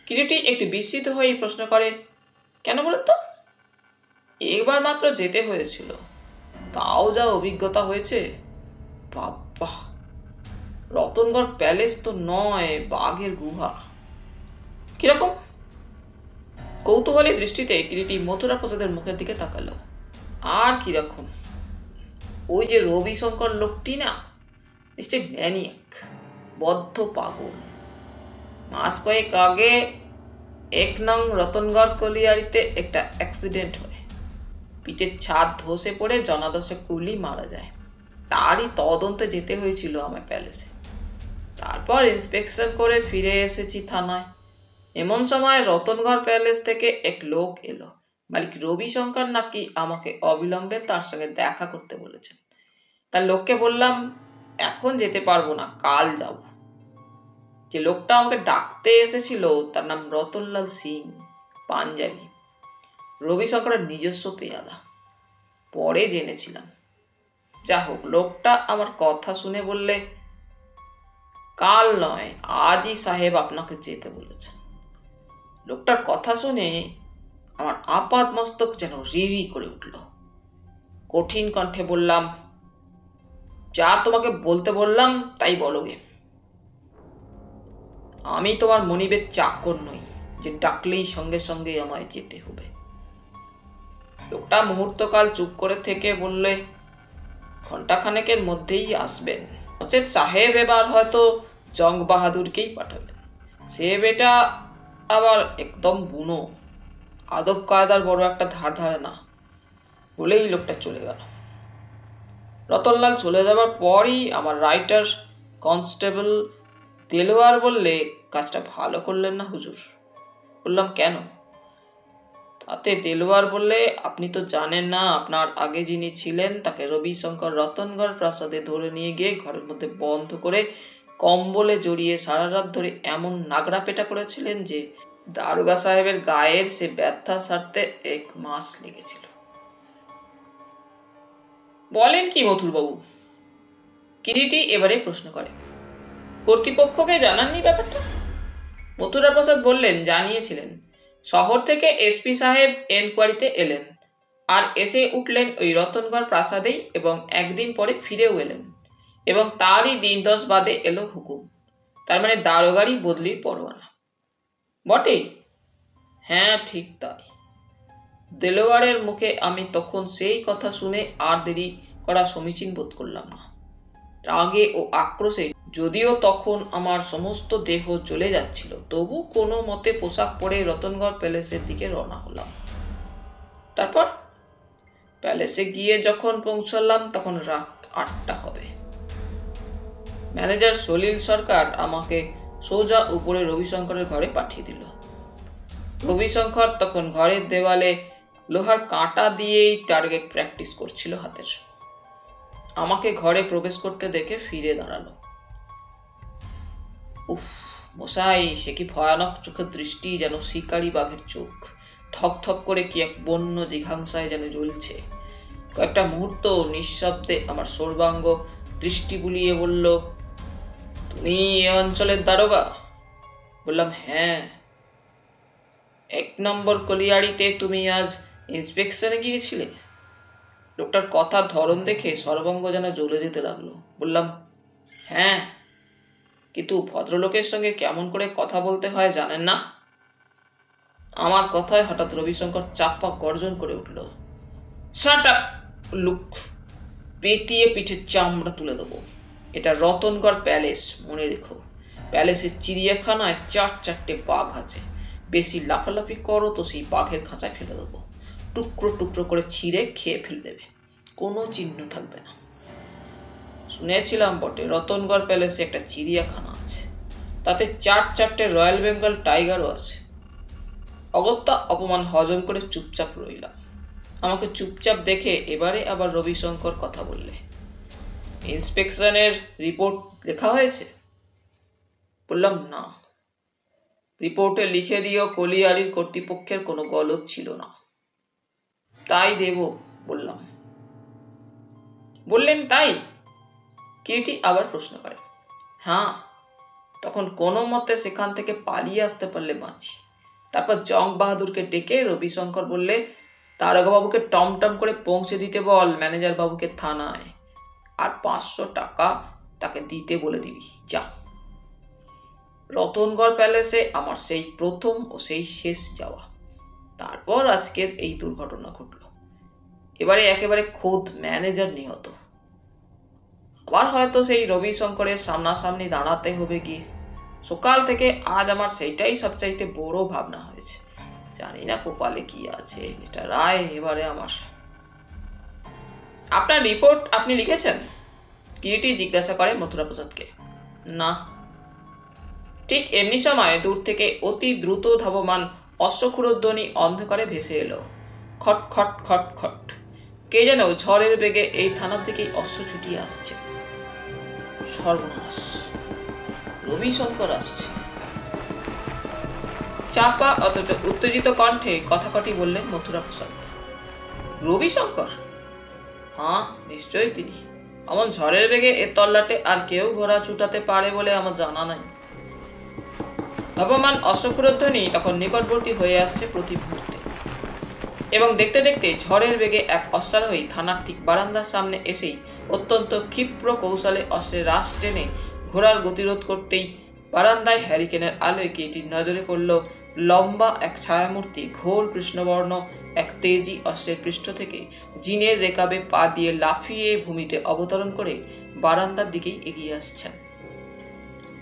কিরিটি একটু বিস্মিত হয়ে প্রশ্ন করে, কেন বলুন তো? একবার মাত্র যেতে হয়েছিল, তাও যা অভিজ্ঞতা হয়েছে! বাবা, রতনগড় প্যালেস তো নয়, বাঘের গুহা। কিরকম? কৌতূহলী দৃষ্টিতে কিরিটি মথুরা প্রসাদের মুখের দিকে তাকালো। আর কিরকম? ওই যে রবিশঙ্কর লোকটি না, নিশ্চয় ম্যানিয়াক, বদ্ধ পাগল। মাস কয়েক আগে 1 নং রতনগড় কলিয়ারিতে একটা অ্যাক্সিডেন্ট হয়। পিঠের ছাদ ধসে পড়ে জনাদশে কুলি মারা যায়। তারই তদন্তে যেতে হয়েছিল আমার প্যালেসে। তারপর ইন্সপেকশন করে ফিরে এসেছি থানায়। এমন সময় রতনগড় প্যালেস থেকে এক লোক এলো। মালিক রবিশঙ্কর নাকি আমাকে অবিলম্বে তার সঙ্গে দেখা করতে বলেছেন। তার লোককে বললাম, এখন যেতে পারবো না, কাল যাব। যে লোকটা আমাকে ডাকতে এসেছিল তার নাম রতনলাল সিং, পাঞ্জাবি, রবিশঙ্করের নিজস্ব পেয়াদা। পরে জেনেছিলাম। যা হোক, লোকটা আমার কথা শুনে বললে, কাল নয়, আজই সাহেব আপনাকে যেতে বলেছেন। লোকটার কথা শুনে আমার আপাদ মস্তক যেন রিরি করে উঠল। কঠিন কণ্ঠে বললাম, যা তোমাকে বলতে বললাম তাই বলোগে। আমি তোমার মনিবের চাকর নই যে ডাকলেই সঙ্গে সঙ্গে আমায় যেতে হবে। লোকটা মুহূর্তকাল চুপ করে থেকে বললে, ঘণ্টাখানেকের মধ্যেই আসবেন। নচেত সাহেব এবার হয়তো জং বাহাদুরকেই পাঠাবেন। সে বেটা আবার একদম বুনো, আদব কায়দার বড় একটা ধার ধারে না। বলেই লোকটা চলে গেল। রতনলাল চলে যাবার পরই আমার রাইটার কনস্টেবল দেলোয়ার বললে, কাজটা ভালো করলেন না হুজুর। বললাম, কেন? তাতে দেলোয়ার বললে, আপনি তো জানেন না আপনার আগে যিনি ছিলেন তাকে রবিশঙ্কর রতনগড় প্রাসাদে ধরে নিয়ে গিয়ে ঘরের মধ্যে বন্ধ করে কম্বলে জড়িয়ে সারা রাত ধরে এমন নাগড়া পেটা করেছিলেন যে দারোগা সাহেবের গায়ের সে ব্যথা সারতে 1 মাস লেগেছিল। বলেন কি মথুরবাবু? কিরিটি এবারে প্রশ্ন করে। কর্তৃপক্ষকে জানাননি ব্যাপারটা? মথুরা প্রসাদ বললেন, জানিয়েছিলেন। শহর থেকে এসপি সাহেব এনকোয়ারিতে এলেন, আর এসে উঠলেন ওই রতনগড় প্রাসাদেই, এবং একদিন পরে ফিরেও এলেন, এবং তারই দিন 10 বাদে এলো হুকুম। তার মানে দারোগারই বদলির পরোয়ানা। বটে? হ্যাঁ, ঠিক তাই। দেলোয়ারের মুখে আমি তখন সেই কথা শুনে আর দেরি করা সমীচীন বোধ করলাম না। রাগে ও আক্রোশে যদিও তখন আমার সমস্ত দেহ জ্বলে যাচ্ছিল, তবু কোনো মতে পোশাক পরে রতনগড় প্যালেসের দিকে রওনা হলাম। তারপর প্যালেসে গিয়ে যখন পৌঁছালাম তখন রাত 8টা হবে। ম্যানেজার সলিল সরকার আমাকে সোজা উপরে রবিশঙ্করের ঘরে পাঠিয়ে দিল। রবিশঙ্কর তখন ঘরের দেওয়ালে লোহার কাঁটা দিয়েই টার্গেট প্র্যাকটিস করছিল হাতের। আমাকে ঘরে প্রবেশ করতে দেখে ফিরে দাঁড়ালো। উফ মশাই, সে কি ভয়ানক চোখের দৃষ্টি, যেন শিকারি বাঘের চোখ। থক থক করে কি এক বন্য জিঘাংসায় যেন জ্বলছে। কয়েকটা মুহূর্ত নিঃশব্দে আমার সর্বাঙ্গ দৃষ্টি বুলিয়ে বলল, তুমি এ অঞ্চলের দারোগা? বললাম, হ্যাঁ। 1 নম্বর কলিয়ারিতে তুমি আজ ইন্সপেকশনে গিয়েছিলে? লোকটার কথার ধরন দেখে সর্বাঙ্গ যেন জ্বলে যেতে লাগলো। বললাম, হ্যাঁ। কিন্তু ভদ্রলোকের সঙ্গে কেমন করে কথা বলতে হয় জানেন না? আমার কথায় হঠাৎ রবিশঙ্কর চাপ্পা গর্জন করে উঠল, শাট আপ লুক, পেতিয়ে পিঠে চামড়া তুলে দেবো। এটা রতনগড় প্যালেস, মনে রেখো। প্যালেসের চিড়িয়াখানায় 4-4টে বাঘ আছে। বেশি লাফালাফি করো তো সেই বাঘের খাঁচায় ফেলে দেবো। টুকরো টুকরো করে ছিঁড়ে খেয়ে ফেলে দেবে, কোনো চিহ্ন থাকবে না। শুনেছিলাম বটে, রতনগড় প্যালেসে একটা চিড়িয়াখানা আছে, তাতে 4-4টে রয়্যাল বেঙ্গল টাইগারও আছে। অগত্যা অপমান হজম করে চুপচাপ রইলাম। আমাকে চুপচাপ দেখে এবারে আবার রবিশঙ্কর কথা বললে, ইন্সপেকশনের রিপোর্ট লেখা হয়েছে? বললাম, না। রিপোর্টে লিখে দিও কলিয়ারির কর্তৃপক্ষের কোনো গলদ ছিল না। তাই দেব বললাম। বললেন তাই? কিরিটি আবার প্রশ্ন করে। হ্যাঁ, তখন কোনো মতে সেখান থেকে পালিয়ে আসতে পারলে বাঁচি। তারপর জং বাহাদুরকে ডেকে রবিশঙ্কর বললে, দারোগাবাবুকে টমটম করে পৌঁছে দিতে বল ম্যানেজার বাবুকে থানায়, আর 500 টাকা তাকে দিতে বলে দিবি, যা। রতনগড় প্যালেসে আমার সেই প্রথম ও সেই শেষ যাওয়া। তারপর আজকের এই দুর্ঘটনা ঘটল। এবারে একেবারে খোদ ম্যানেজার নিহত। আবার হয়তো সেই রবিশঙ্করের সামনাসামনি দাঁড়াতে হবে গিয়ে। সকাল থেকে আজ আমার সেইটাই সবচাইতে বড় ভাবনা হয়েছে। জানি না কপালে কি আছে মিস্টার রায়। এবারে আমার আপনার রিপোর্ট আপনি লিখেছেন? কিরিটি জিজ্ঞাসা করে মথুরাপ্রসাদকে। না। ঠিক এমনি সময় দূর থেকে অতি দ্রুত ধাবমান অশ্বক্ষুরধ্বনি অন্ধকারে ভেসে এলো। খট খট খট খট। কে যেন ঝড়ের বেগে এই থানার দিকেই অশ্ব ছুটিয়ে আসছে। সর্বনাশ, রবিশঙ্কর আসছে। চাপা অথচ উত্তেজিত কণ্ঠে কথাকটি বললেন মথুরাপ্রসাদ। রবিশঙ্কর? হ্যাঁ, নিশ্চয়ই তিনি। এমন ঝড়ের বেগে এ তল্লাটে আর কেউ ঘোড়া ছুটাতে পারে বলে আমার জানা নাই। ধাবমান অশ্বক্ষুরধ্বনি তখন নিকটবর্তী হয়ে আসছে প্রতি মুহূর্তে, এবং দেখতে দেখতে ঝড়ের বেগে এক অশ্বারোহী থানার ঠিক বারান্দার সামনে এসেই অত্যন্ত ক্ষিপ্র কৌশলে অশ্বের রাশ টেনে ঘোড়ার গতিরোধ করতেই বারান্দায় হ্যারিকেনের আলোয় কিরিটির নজরে পড়ল লম্বা এক ছায়ামূর্তি ঘোর কৃষ্ণবর্ণ এক তেজি অশ্বের পৃষ্ঠ থেকে জিনের রেকাবে পা দিয়ে লাফিয়ে ভূমিতে অবতরণ করে বারান্দার দিকেই এগিয়ে আসছেন।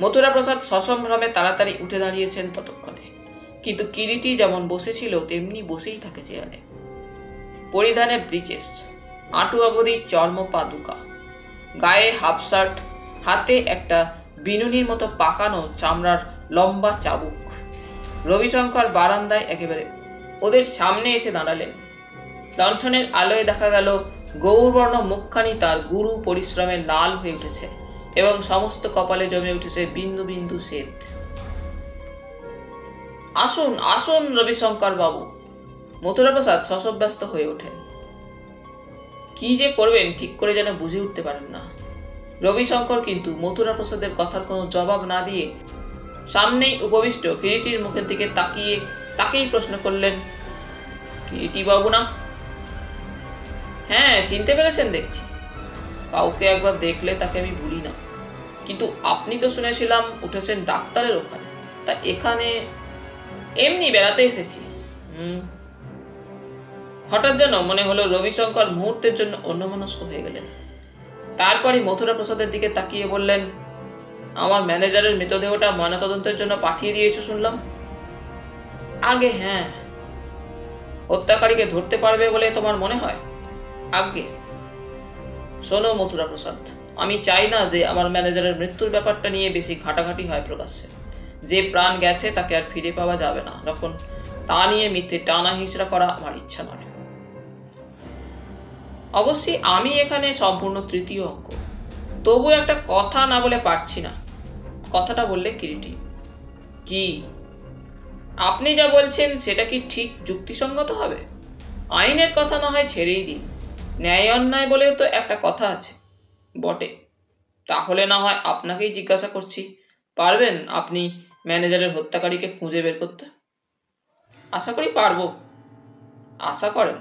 মথুরাপ্রসাদ সসম্ভ্রমে তাড়াতাড়ি উঠে দাঁড়িয়েছেন ততক্ষণে, কিন্তু কিরিটি যেমন বসেছিল তেমনি বসেই থাকে চেয়ারে। পরিধানে ব্রিচেস, আঁটু অবধি চর্ম পাদুকা, গায়ে হাফ শার্ট, হাতে একটা বিনুনির মতো পাকানো চামড়ার লম্বা চাবুক। রবিশঙ্কর বারান্দায় একেবারে ওদের সামনে এসে দাঁড়ালেন। লণ্ঠনের আলোয় দেখা গেল গৌরবর্ণ মুখখানি তার গুরু পরিশ্রমে লাল হয়ে উঠেছে এবং সমস্ত কপালে জমে উঠেছে বিন্দু বিন্দু শ্বেত। আসুন আসুন রবিশঙ্কর বাবু। মথুরাপ্রসাদ শশব্যস্ত হয়ে ওঠেন। কি যে করবেন ঠিক করে যেন বুঝে উঠতে পারেন না। রবিশঙ্কর কিন্তু মথুরাপ্রসাদের কথার কোনো জবাব না দিয়ে সামনেই উপবিষ্ট কিরিটির মুখের দিকে তাকিয়ে তাকেই প্রশ্ন করলেন, কিরিটি বাবু না? হ্যাঁ, চিনতে পেরেছেন দেখছি। কাউকে একবার দেখলে তাকে আমি ভুলি না। কিন্তু আপনি তো শুনেছিলাম উঠেছেন ডাক্তারের ওখানে, তা এখানে? এমনি বেড়াতে এসেছি। হঠাৎ যেন মনে হলো রবিশঙ্কর মুহূর্তের জন্য অন্যমনস্ক হয়ে গেলেন। তারপরে মথুরাপ্রসাদের দিকে তাকিয়ে বললেন, আমার ম্যানেজারের মৃতদেহটা ময়নাতদন্তের জন্য পাঠিয়ে দিয়েছো শুনলাম। আগে হ্যাঁ। হত্যাকারীকে ধরতে পারবে বলে তোমার মনে হয়? আগে। শোনো মথুরাপ্রসাদ, আমি চাই না যে আমার ম্যানেজারের মৃত্যুর ব্যাপারটা নিয়ে বেশি ঘাটাঘাটি হয় প্রকাশ্যে। যে প্রাণ গেছে তাকে আর ফিরে পাওয়া যাবে না, যখন তা নিয়ে মিথ্যে টানা হিচড়া করা আমার ইচ্ছা নয়। অবশ্যই আমি এখানে সম্পূর্ণ তৃতীয় অঙ্ক, তবু একটা কথা না বলে পারছি না। কথাটা বললে কিরিটি। কি? আপনি যা বলছেন সেটা কি ঠিক যুক্তিসঙ্গত হবে? আইনের কথা না হয় ছেড়েই দিন, ন্যায় অন্যায় বলেও তো একটা কথা আছে। বটে, তাহলে না হয় আপনাকেই জিজ্ঞাসা করছি, পারবেন আপনি ম্যানেজারের হত্যাকারীকে খুঁজে বের করতে? আশা করি পারবো। আশা করেন?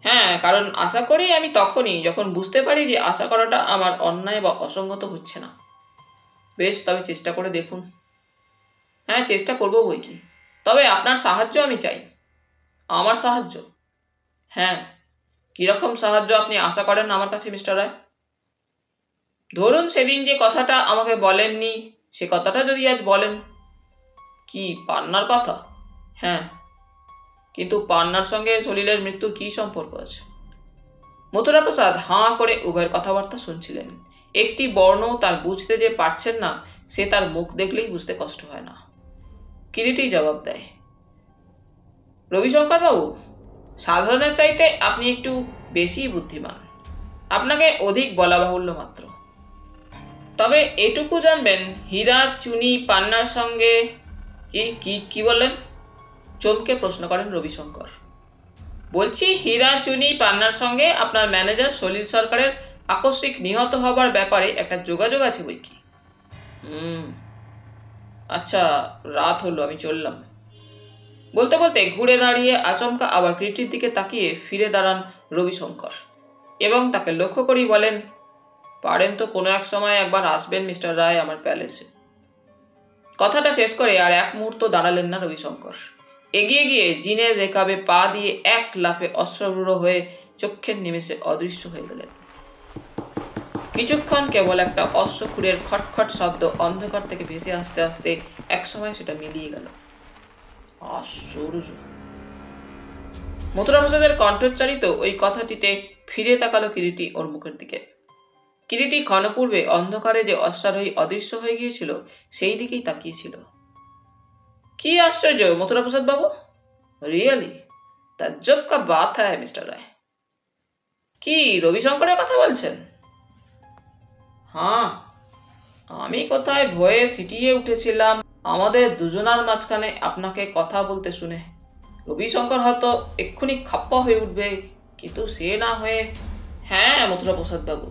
হ্যাঁ, কারণ আশা করি আমি তখনই যখন বুঝতে পারি যে আশা করাটা আমার অন্যায় বা অসঙ্গত হচ্ছে না। বেশ, তবে চেষ্টা করে দেখুন। হ্যাঁ, চেষ্টা করবো বই কি, তবে আপনার সাহায্য আমি চাই। আমার সাহায্য? হ্যাঁ। কিরকম সাহায্য আপনি আশা করেন আমার কাছে মিস্টার রায়? ধরুন সেদিন যে কথাটা আমাকে বলেননি সে কথাটা যদি আজ বলেন। কি, পান্নার কথা? হ্যাঁ। কিন্তু পান্নার সঙ্গে সলিলের মৃত্যুর কি সম্পর্ক আছে? মথুরাপ্রসাদ হাঁ করে উভয়ের কথাবার্তা শুনছিলেন। একটি বর্ণ তার বুঝতে যে পারছেন না সে তার মুখ দেখলেই বুঝতে কষ্ট হয় না। কিরিটি জবাব দেয়, রবিশঙ্কর বাবু, সাধারণের চাইতে আপনি একটু বেশি বুদ্ধিমান। আপনাকে অধিক বলা বাহুল্য মাত্র। তবে এটুকু জানবেন, হীরা চুনি পান্নার সঙ্গে কি বললেন? চমকে প্রশ্ন করেন রবিশঙ্কর। বলছি হীরা চুনি পান্নার সঙ্গে আপনার ম্যানেজার সলিল সরকারের আকস্মিক নিহত হবার ব্যাপারে একটা যোগাযোগ আছে বই কি। আচ্ছা, রাত হলো, আমি চললাম। বলতে বলতে ঘুরে দাঁড়িয়ে আচমকা আবার কিরিটির দিকে তাকিয়ে ফিরে দাঁড়ান রবিশঙ্কর এবং তাকে লক্ষ্য করেই বলেন, পারেন তো কোনো এক সময় একবার আসবেন মিস্টার রায় আমার প্যালেসে। কথাটা শেষ করে আর এক মুহূর্ত দাঁড়ালেন না রবিশঙ্কর। এগিয়ে গিয়ে জিনের রেকাবে পা দিয়ে এক লাফে অশ্রুরূঢ় হয়ে চক্ষের নিমেষে অদৃশ্য হয়ে গেলেন। কিছুক্ষণ কেবল একটা অশ্বক্ষুরের খটখট শব্দ অন্ধকার থেকে ভেসে আসতে আসতে একসময় সেটা মিলিয়ে গেল। আশ্চর্য! মথুরাপ্রসাদের কণ্ঠোচ্চারিত ওই কথাটিতে ফিরে তাকালো কিরিটি ওর মুখের দিকে। কিরিটি ক্ষণপূর্বে অন্ধকারে যে অশ্বারোহী অদৃশ্য হয়ে গিয়েছিল সেই দিকেই তাকিয়েছিল। কি আশ্চর্য মথুরাপ্রসাদ বাবু, রিয়েলি তাজ্জব কা বাত হ্যায় মিস্টার রায়। কি রবিশঙ্করের কথা বলছেন? হ্যাঁ, আমি কোথায় ভয়ে সিটিয়ে উঠেছিলাম আমাদের দুজনার মাঝখানে আপনাকে কথা বলতে শুনে। রবিশঙ্কর হয়তো এক্ষুনি খাপ্পা হয়ে উঠবে, কিন্তু সে না হয়ে। হ্যাঁ মথুরাপ্রসাদ বাবু,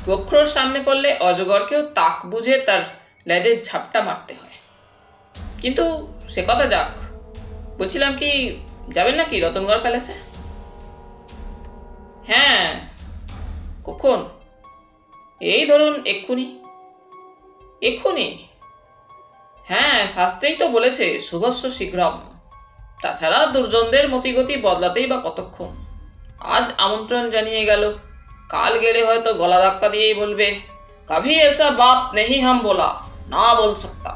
গোখরোর সামনে পড়লে অজগরকেও তাক বুঝে তার লেজের ঝাপটা মারতে হয়। কিন্তু সে কথা যাক, বলছিলাম কি যাবেন নাকি রতনগড় প্যালেসে? হ্যাঁ। কখন? এই ধরুন এক্ষুনি। এক্ষুনি? হ্যাঁ, শাস্ত্রেই তো বলেছে শুভস্য শীঘ্রম। তাছাড়া দুর্জনদের মতিগতি বদলাতেই বা কতক্ষণ। আজ আমন্ত্রণ জানিয়ে গেল, কাল গেলে হয়তো গলা ধাক্কা দিয়েই বলবে, কভি এসা বাত নেহি হাম बोला, না বল सकता।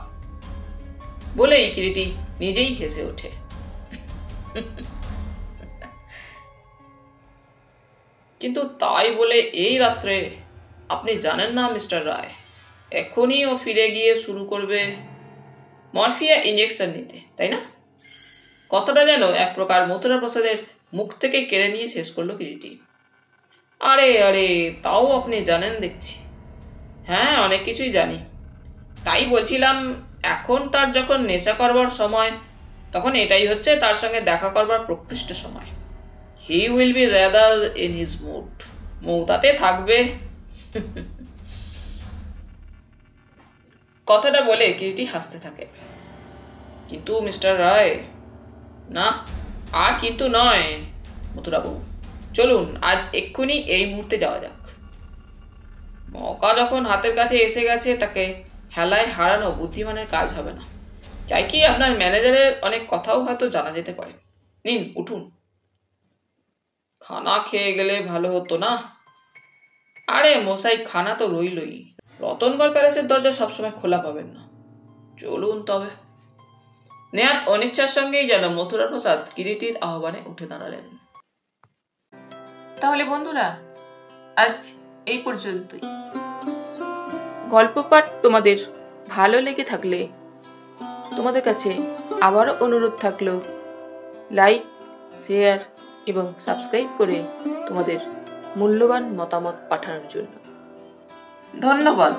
বলেই কিরিটি নিজেই হেসে ওঠে। কিন্তু তাই বলে এই রাত্রে? আপনি জানেন না মিস্টার রায়, এখনই ও ফিরে গিয়ে শুরু করবে মরফিয়া ইঞ্জেকশন নিতে, তাই না? কথাটা যেন এক প্রকার মথুরাপ্রসাদের মুখ থেকে কেড়ে নিয়ে শেষ করলো কিরিটি। আরে আরে, তাও আপনি জানেন দেখছি। হ্যাঁ, অনেক কিছুই জানি। তাই বলছিলাম, এখন তার যখন নেশা করবার সময়, তখন এটাই হচ্ছে তার সঙ্গে দেখা করবার প্রকৃষ্ট সময়। He will be rather in his mood. মৌতাতে থাকবে। কথাটা বলে কিরিটি হাসতে থাকে। কিন্তু মিস্টার রায়। না, আর কিন্তু নয় মথুরাবাবু, চলুন আজ এক্ষুনি এই মুহূর্তে যাওয়া যাক। মৌকা যখন হাতের কাছে এসে গেছে, তাকে হেলায় হারানো বুদ্ধিমানের কাজ হবে না। চাই কি আপনার ম্যানেজারের অনেক কথাও হয়তো জানা যেতে পারে। নিন উঠুন। খানা খেয়ে গেলে ভালো হতো না? আরে মশাই, খানা তো রইলই। রতনগড় প্যালেসের দরজা সবসময় খোলা পাবেন না। চলুন তবে। নেহাত অনিচ্ছার সঙ্গেই যেন মথুরাপ্রসাদ কিরিটির আহ্বানে উঠে দাঁড়ালেন। তাহলে বন্ধুরা, আজ এই পর্যন্তই। গল্প পাঠ তোমাদের ভালো লেগে থাকলে তোমাদের কাছে আবারও অনুরোধ থাকলো, লাইক, শেয়ার এবং সাবস্ক্রাইব করে তোমাদের মূল্যবান মতামত পাঠানোর জন্য। ধন্যবাদ।